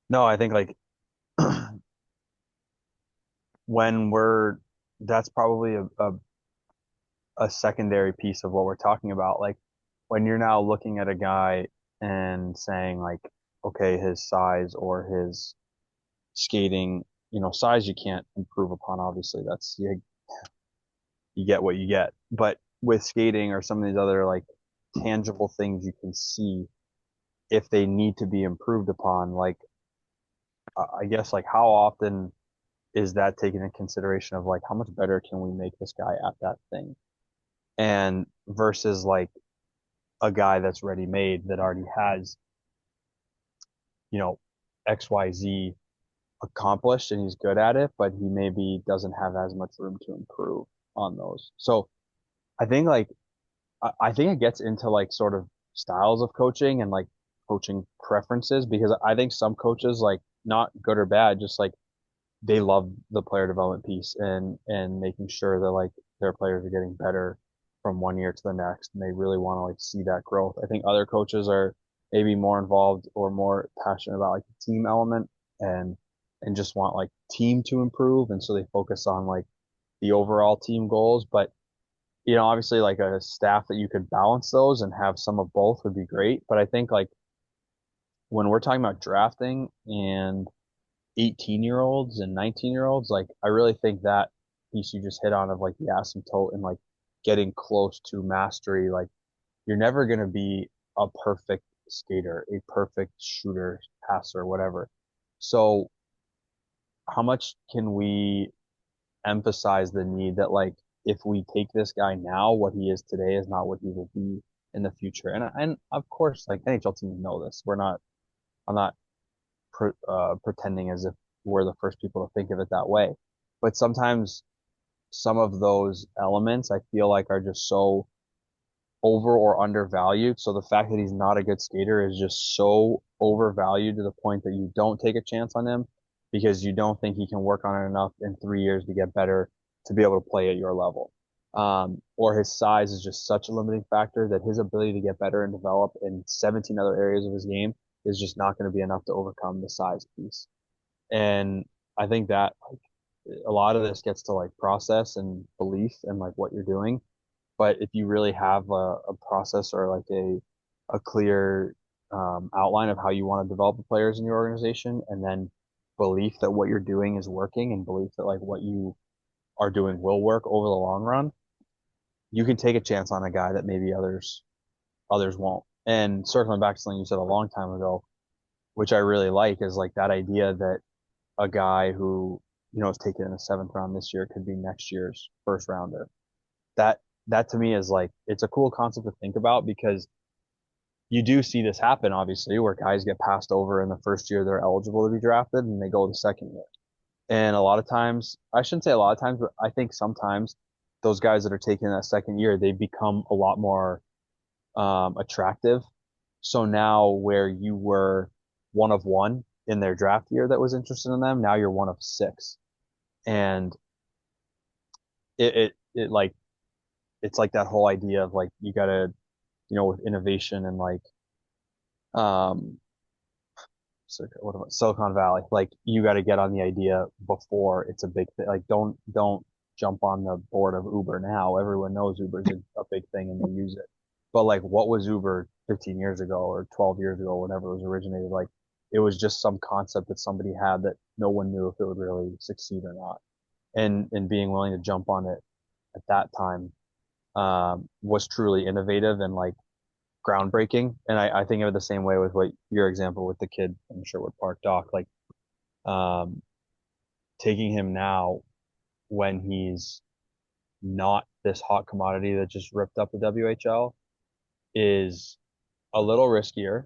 No, I think like when we're that's probably a secondary piece of what we're talking about. Like when you're now looking at a guy and saying like, okay, his size or his skating, size you can't improve upon. Obviously, that's you get what you get. But with skating or some of these other like tangible things you can see if they need to be improved upon, like I guess like how often is that taken into consideration of like how much better can we make this guy at that thing? And versus like a guy that's ready made that already has, you know, XYZ accomplished and he's good at it, but he maybe doesn't have as much room to improve on those. So I think like I think it gets into like sort of styles of coaching and like coaching preferences because I think some coaches like not good or bad, just like they love the player development piece and making sure that like their players are getting better from one year to the next and they really want to like see that growth. I think other coaches are maybe more involved or more passionate about like the team element and and just want like team to improve and so they focus on like the overall team goals. But obviously like a staff that you could balance those and have some of both would be great. But I think like when we're talking about drafting and 18-year-olds and 19-year-olds, like I really think that piece you just hit on of like the asymptote and like getting close to mastery, like you're never going to be a perfect skater, a perfect shooter, passer, whatever. So how much can we emphasize the need that like if we take this guy now, what he is today is not what he will be in the future. And of course, like NHL teams know this. I'm not pretending as if we're the first people to think of it that way. But sometimes some of those elements I feel like are just so over or undervalued. So the fact that he's not a good skater is just so overvalued to the point that you don't take a chance on him because you don't think he can work on it enough in 3 years to get better to be able to play at your level. Or his size is just such a limiting factor that his ability to get better and develop in 17 other areas of his game is just not going to be enough to overcome the size piece. And I think that like a lot of this gets to like process and belief and like what you're doing. But if you really have a process or like a clear outline of how you want to develop the players in your organization, and then belief that what you're doing is working and belief that like what you are doing will work over the long run, you can take a chance on a guy that maybe others won't. And circling back to something you said a long time ago, which I really like, is like that idea that a guy who, is taken in the seventh round this year could be next year's first rounder. That that to me is like it's a cool concept to think about because you do see this happen, obviously, where guys get passed over in the first year they're eligible to be drafted and they go the second year. And a lot of times, I shouldn't say a lot of times, but I think sometimes those guys that are taking that second year, they become a lot more attractive. So now where you were one of one in their draft year that was interested in them, now you're one of six. And it like, it's like that whole idea of like, you gotta, with innovation and like, um, so what about Silicon Valley? Like you got to get on the idea before it's a big thing. Like don't jump on the board of Uber now. Everyone knows Uber's a big thing and they use it. But like what was Uber 15 years ago or 12 years ago, whenever it was originated? Like it was just some concept that somebody had that no one knew if it would really succeed or not. And being willing to jump on it at that time was truly innovative and like groundbreaking. And I think of it the same way with what your example with the kid in Sherwood Park Doc, like um, taking him now when he's not this hot commodity that just ripped up the WHL is a little riskier,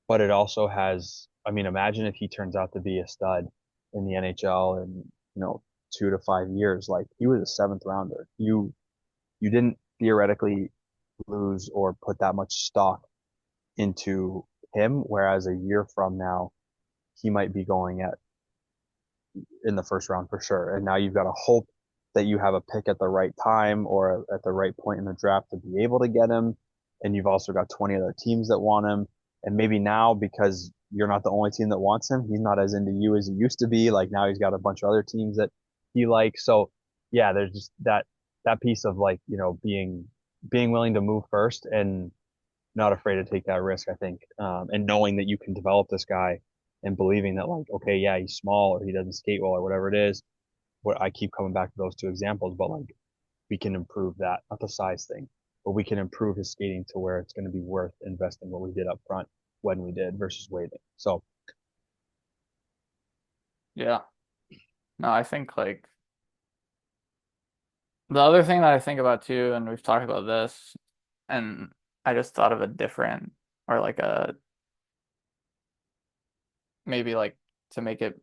but it also has, I mean, imagine if he turns out to be a stud in the NHL in, 2 to 5 years. Like he was a seventh rounder. You didn't theoretically lose or put that much stock into him, whereas a year from now, he might be going at in the first round for sure. And now you've got to hope that you have a pick at the right time or at the right point in the draft to be able to get him. And you've also got 20 other teams that want him. And maybe now, because you're not the only team that wants him, he's not as into you as he used to be. Like now he's got a bunch of other teams that he likes. So yeah, there's just that piece of like, being willing to move first and not afraid to take that risk, I think. And knowing that you can develop this guy and believing that like, okay, yeah, he's small or he doesn't skate well or whatever it is. What I keep coming back to those two examples, but like we can improve that, not the size thing, but we can improve his skating to where it's going to be worth investing what we did up front when we did versus waiting. So Yeah. No, I think like the other thing that I think about too, and we've talked about this, and I just thought of a different or like a maybe like to make it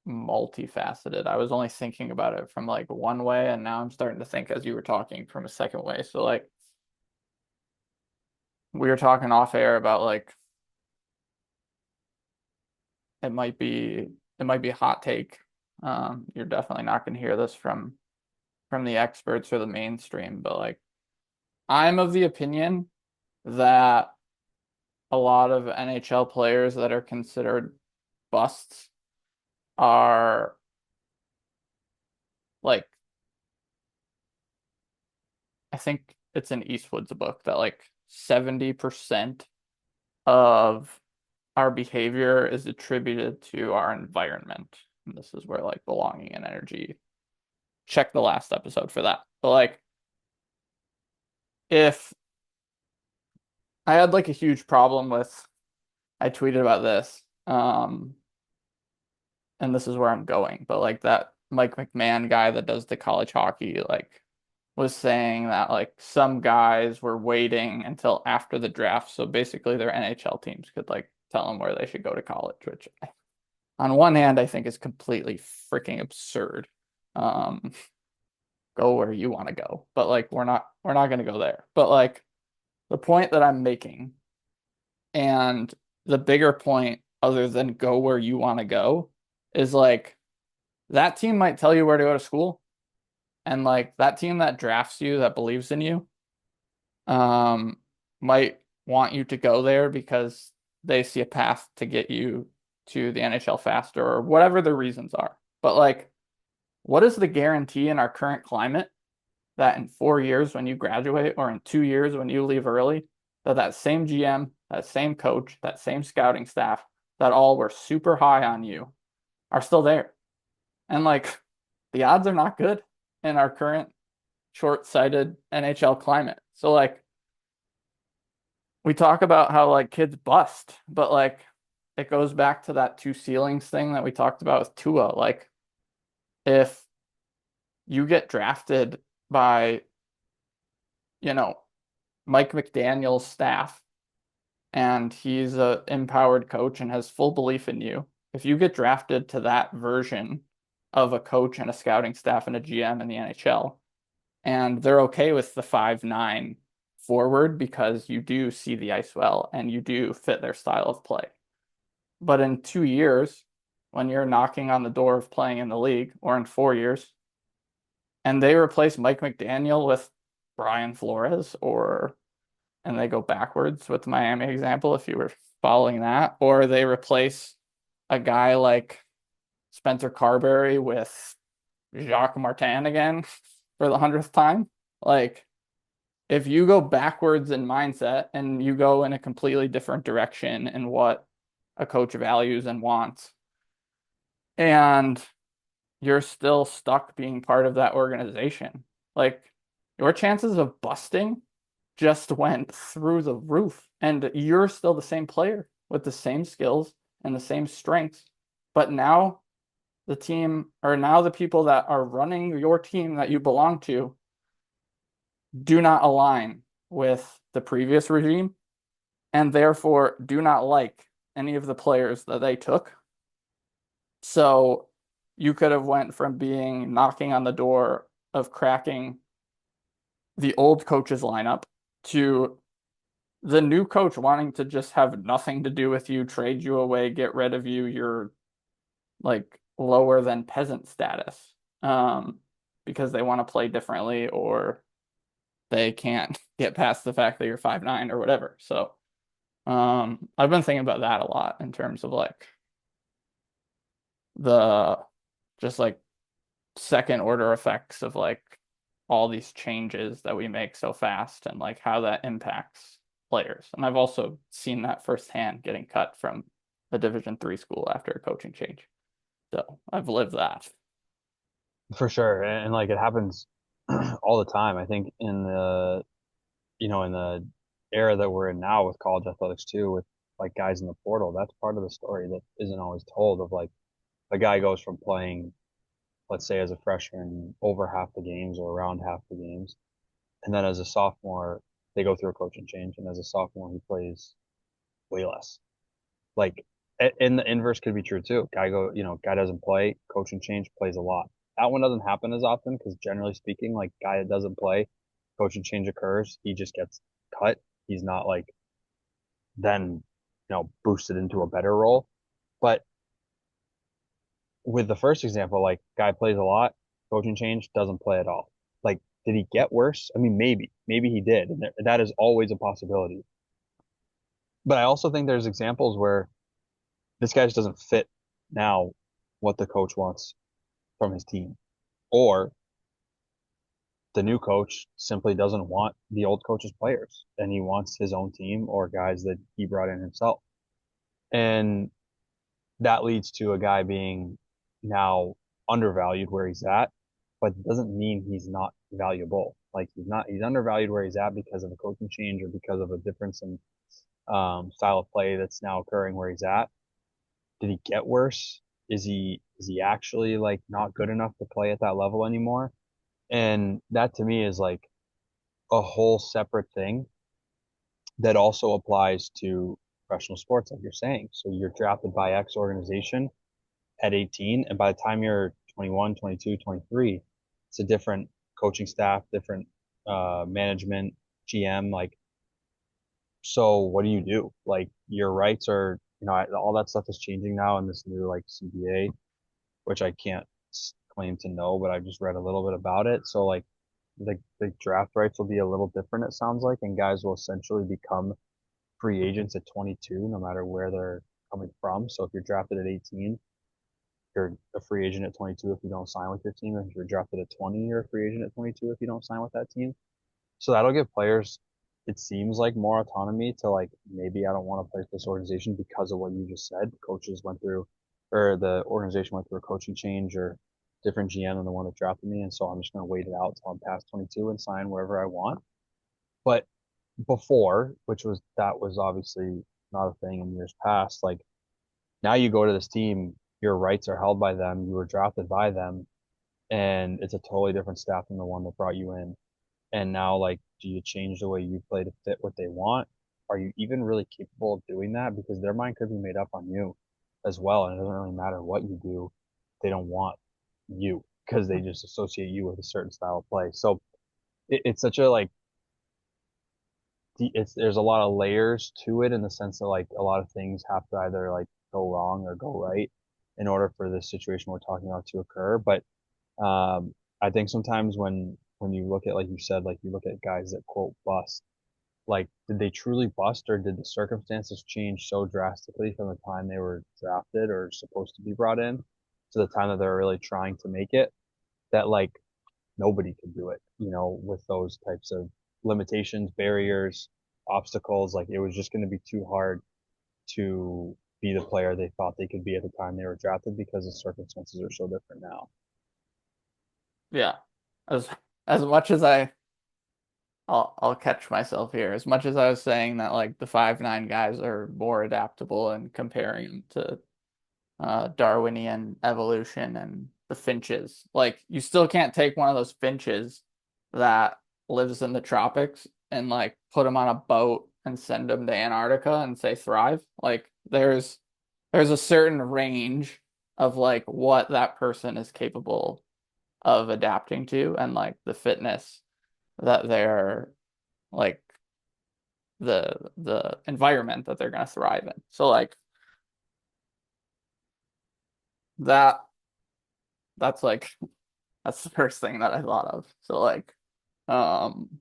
multifaceted. I was only thinking about it from like one way, and now I'm starting to think as you were talking from a second way. So like we were talking off air about like it might be it might be a hot take. You're definitely not going to hear this from the experts or the mainstream, but like I'm of the opinion that a lot of NHL players that are considered busts are like I think it's in Eastwood's book that like 70% of our behavior is attributed to our environment. And this is where like belonging and energy. Check the last episode for that. But like if I had like a huge problem with I tweeted about this. And this is where I'm going, but like that Mike McMahon guy that does the college hockey like was saying that like some guys were waiting until after the draft, so basically their NHL teams could like tell them where they should go to college, which on one hand I think is completely freaking absurd. Um, go where you want to go, but like we're not going to go there. But like the point that I'm making and the bigger point other than go where you want to go is like that team might tell you where to go to school and like that team that drafts you that believes in you um might want you to go there because they see a path to get you to the NHL faster or whatever the reasons are. But like what is the guarantee in our current climate that in 4 years when you graduate or in 2 years when you leave early that that same GM that same coach, that same scouting staff, that all were super high on you, are still there. And like the odds are not good in our current short-sighted NHL climate. So like we talk about how like kids bust, but like it goes back to that two ceilings thing that we talked about with Tua. Like if you get drafted by, you know, Mike McDaniel's staff and he's a empowered coach and has full belief in you, if you get drafted to that version of a coach and a scouting staff and a GM in the NHL, and they're okay with the 5'9" forward because you do see the ice well and you do fit their style of play. But in 2 years, when you're knocking on the door of playing in the league, or in 4 years, and they replace Mike McDaniel with Brian Flores, or and they go backwards with the Miami example, if you were following that, or they replace a guy like Spencer Carberry with Jacques Martin again for the 100th time. Like, if you go backwards in mindset and you go in a completely different direction in what a coach values and wants, and you're still stuck being part of that organization, like your chances of busting just went through the roof. And you're still the same player with the same skills and the same strengths. But now the team, or now the people that are running your team that you belong to, do not align with the previous regime and therefore do not like any of the players that they took. So you could have went from being knocking on the door of cracking the old coach's lineup to the new coach wanting to just have nothing to do with you, trade you away, get rid of you, you're like lower than peasant status. Because they want to play differently or they can't get past the fact that you're 5'9" or whatever. So I've been thinking about that a lot in terms of like the just like second order effects of like all these changes that we make so fast and like how that impacts players. And I've also seen that firsthand getting cut from a Division 3 school after a coaching change. So I've lived that. For sure. And like it happens all the time. I think in the, in the era that we're in now with college athletics too, with like guys in the portal, that's part of the story that isn't always told of like a guy goes from playing, let's say as a freshman, over half the games or around half the games. And then as a sophomore, they go through a coaching change. And as a sophomore, he plays way less. Like, and the inverse could be true too. Guy doesn't play, coaching change, plays a lot. That one doesn't happen as often because generally speaking, like guy that doesn't play, coaching change occurs, he just gets cut. He's not like then, boosted into a better role. But with the first example, like guy plays a lot, coaching change, doesn't play at all. Like, did he get worse? I mean, maybe he did, and that is always a possibility. But I also think there's examples where this guy just doesn't fit now what the coach wants from his team. Or the new coach simply doesn't want the old coach's players and he wants his own team or guys that he brought in himself. And that leads to a guy being now undervalued where he's at, but it doesn't mean he's not valuable. Like he's undervalued where he's at because of a coaching change or because of a difference in style of play that's now occurring where he's at. Did he get worse? Is he actually like not good enough to play at that level anymore? And that to me is like a whole separate thing that also applies to professional sports, like you're saying. So you're drafted by X organization at 18, and by the time you're 21, 22, 23, it's a different coaching staff, different management, GM. Like, so what do you do? Like, your rights are, all that stuff is changing now in this new like CBA, which I can't claim to know, but I've just read a little bit about it. So like the draft rights will be a little different, it sounds like, and guys will essentially become free agents at 22, no matter where they're coming from. So if you're drafted at 18, you're a free agent at 22 if you don't sign with your team. If you're drafted at 20, you're a free agent at 22 if you don't sign with that team. So that'll give players it seems like more autonomy to like maybe I don't want to play for this organization because of what you just said. Coaches went through, or the organization went through a coaching change or different GM than the one that drafted me, and so I'm just going to wait it out until I'm past 22 and sign wherever I want. But before, which was that was obviously not a thing in years past, like now you go to this team, your rights are held by them, you were drafted by them, and it's a totally different staff than the one that brought you in. And now, like, do you change the way you play to fit what they want? Are you even really capable of doing that? Because their mind could be made up on you as well, and it doesn't really matter what you do. They don't want you because they just associate you with a certain style of play. So it's such a like it's there's a lot of layers to it in the sense that like a lot of things have to either like go wrong or go right in order for this situation we're talking about to occur. But I think sometimes when you look at like you said, like you look at guys that quote bust, like did they truly bust or did the circumstances change so drastically from the time they were drafted or supposed to be brought in to the time that they're really trying to make it that like nobody could do it, with those types of limitations, barriers, obstacles. Like it was just going to be too hard to be the player they thought they could be at the time they were drafted because the circumstances are so different now. Yeah. As as much as I'll catch myself here. As much as I was saying that like the 5'9" guys are more adaptable and comparing them to Darwinian evolution and the finches, like you still can't take one of those finches that lives in the tropics and like put them on a boat and send them to Antarctica and say thrive. Like there's a certain range of like what that person is capable of adapting to and like the fitness that they're like the environment that they're gonna thrive in. So like that that's like that's the first thing that I thought of. So like um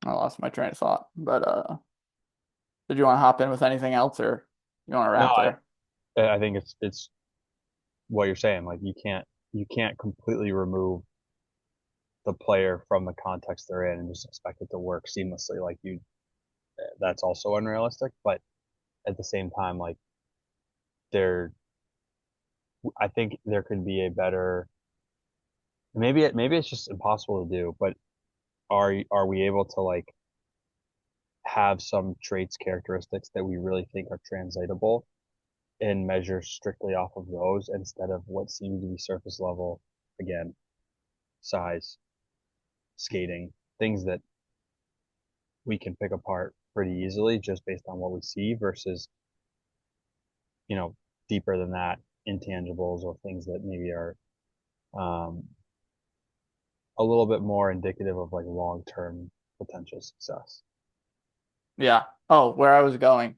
I lost my train of thought. But did you want to hop in with anything else or you want to No, wrap there? I think it's what you're saying. Like you can't completely remove the player from the context they're in and just expect it to work seamlessly. Like that's also unrealistic. But at the same time, like there, I think there could be a better. Maybe it's just impossible to do. But are we able to like have some traits, characteristics that we really think are translatable and measure strictly off of those instead of what seems to be surface level, again, size, skating, things that we can pick apart pretty easily just based on what we see versus, you know, deeper than that, intangibles or things that maybe are um, a little bit more indicative of like long-term potential success. Yeah. Oh, where I was going,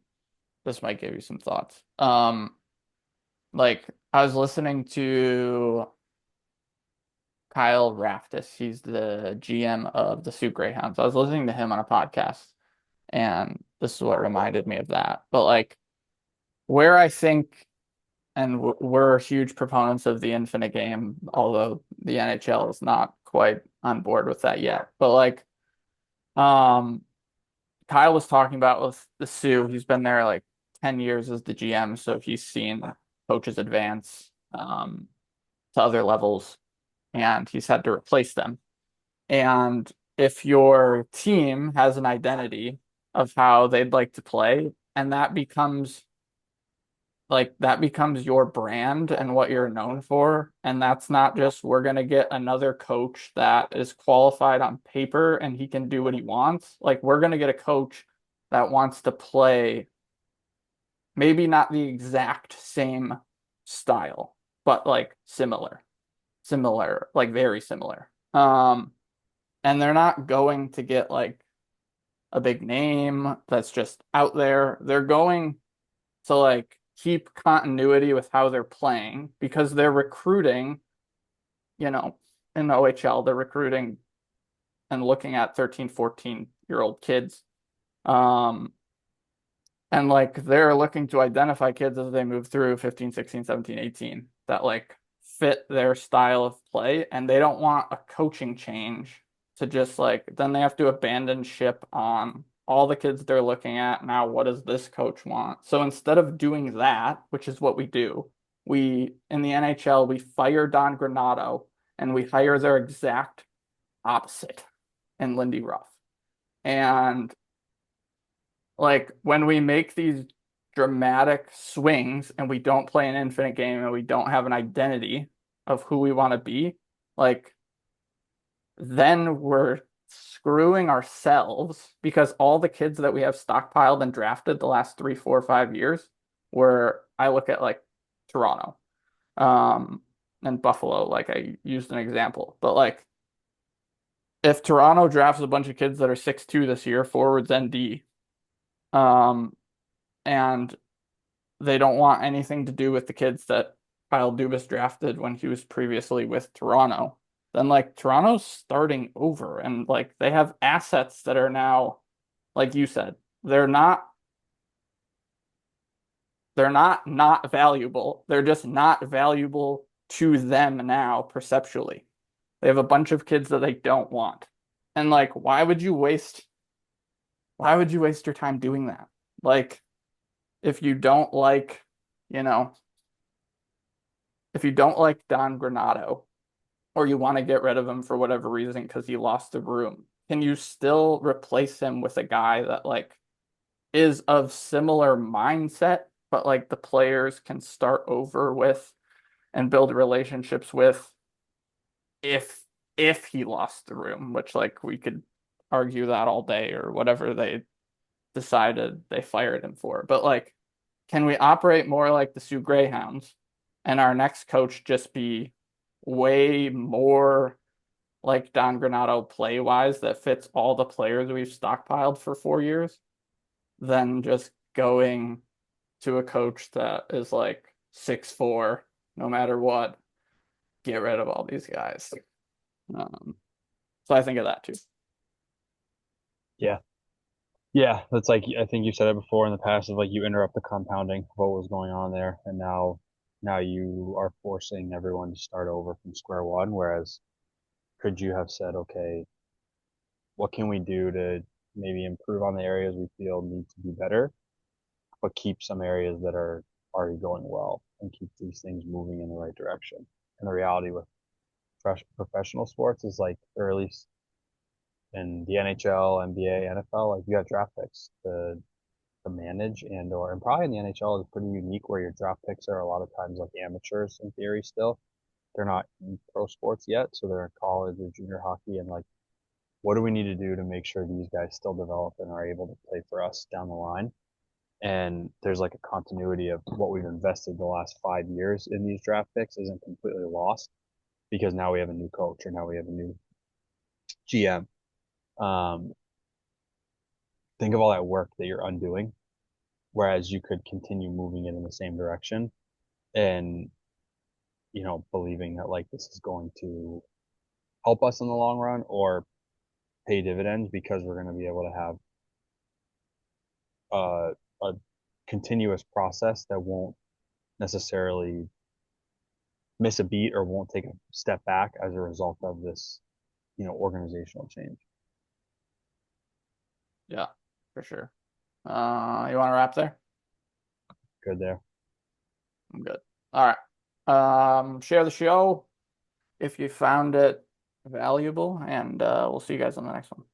this might give you some thoughts. Like I was listening to Kyle Raftis. He's the GM of the Sioux Greyhounds. I was listening to him on a podcast, and this is what reminded me of that. But like where I think, and we're huge proponents of the infinite game, although the NHL is not quite on board with that yet. But like, um, Kyle was talking about with the Sioux, he's been there like 10 years as the GM, so he's seen coaches advance to other levels, and he's had to replace them. And if your team has an identity of how they'd like to play, and that becomes your brand and what you're known for. And that's not just we're going to get another coach that is qualified on paper and he can do what he wants. Like we're going to get a coach that wants to play maybe not the exact same style, but like similar, like very similar. And they're not going to get like a big name that's just out there. They're going to like keep continuity with how they're playing because they're recruiting, you know, in the OHL, they're recruiting and looking at 13, 14-year-old kids. Um, and like they're looking to identify kids as they move through 15, 16, 17, 18 that like fit their style of play. And they don't want a coaching change to just like then they have to abandon ship on all the kids they're looking at. Now, what does this coach want? So instead of doing that, which is what we do, we in the NHL we fire Don Granato and we hire their exact opposite in Lindy Ruff. And like when we make these dramatic swings and we don't play an infinite game and we don't have an identity of who we want to be, like then we're screwing ourselves because all the kids that we have stockpiled and drafted the last 3, 4, 5 years where I look at like Toronto, um, and Buffalo, like I used an example, but like if Toronto drafts a bunch of kids that are 6'2" this year, forwards and D, um, and they don't want anything to do with the kids that Kyle Dubas drafted when he was previously with Toronto, then like Toronto's starting over and like they have assets that are now, like you said, they're not valuable. They're just not valuable to them now perceptually. They have a bunch of kids that they don't want. And like why would you waste your time doing that? Like if you don't like, you know, if you don't like Don Granato or you want to get rid of him for whatever reason because he lost the room, can you still replace him with a guy that like is of similar mindset, but like the players can start over with and build relationships with if if he lost the room, which like we could argue that all day or whatever they decided they fired him for. But like, can we operate more like the Sioux Greyhounds and our next coach just be way more like Don Granato play wise that fits all the players we've stockpiled for 4 years than just going to a coach that is like 6'4", no matter what, get rid of all these guys. Um, so I think of that too. Yeah. Yeah, that's like I think you said it before in the past of like you interrupt the compounding of what was going on there, and now you are forcing everyone to start over from square one. Whereas could you have said, okay, what can we do to maybe improve on the areas we feel need to be better, but keep some areas that are already going well and keep these things moving in the right direction. And the reality with professional sports is like, or at least in the NHL, NBA, NFL, like you got draft picks to manage and probably in the NHL is pretty unique where your draft picks are a lot of times like amateurs in theory still. They're not in pro sports yet, so they're in college or junior hockey and like what do we need to do to make sure these guys still develop and are able to play for us down the line? And there's like a continuity of what we've invested the last 5 years in these draft picks isn't completely lost because now we have a new coach or now we have a new GM. Um, think of all that work that you're undoing, whereas you could continue moving it in the same direction and believing that like this is going to help us in the long run or pay dividends because we're going to be able to have a continuous process that won't necessarily miss a beat or won't take a step back as a result of this, organizational change. Yeah, for sure. You want to wrap there? Good there. I'm good. All right. Share the show if you found it valuable, and we'll see you guys on the next one.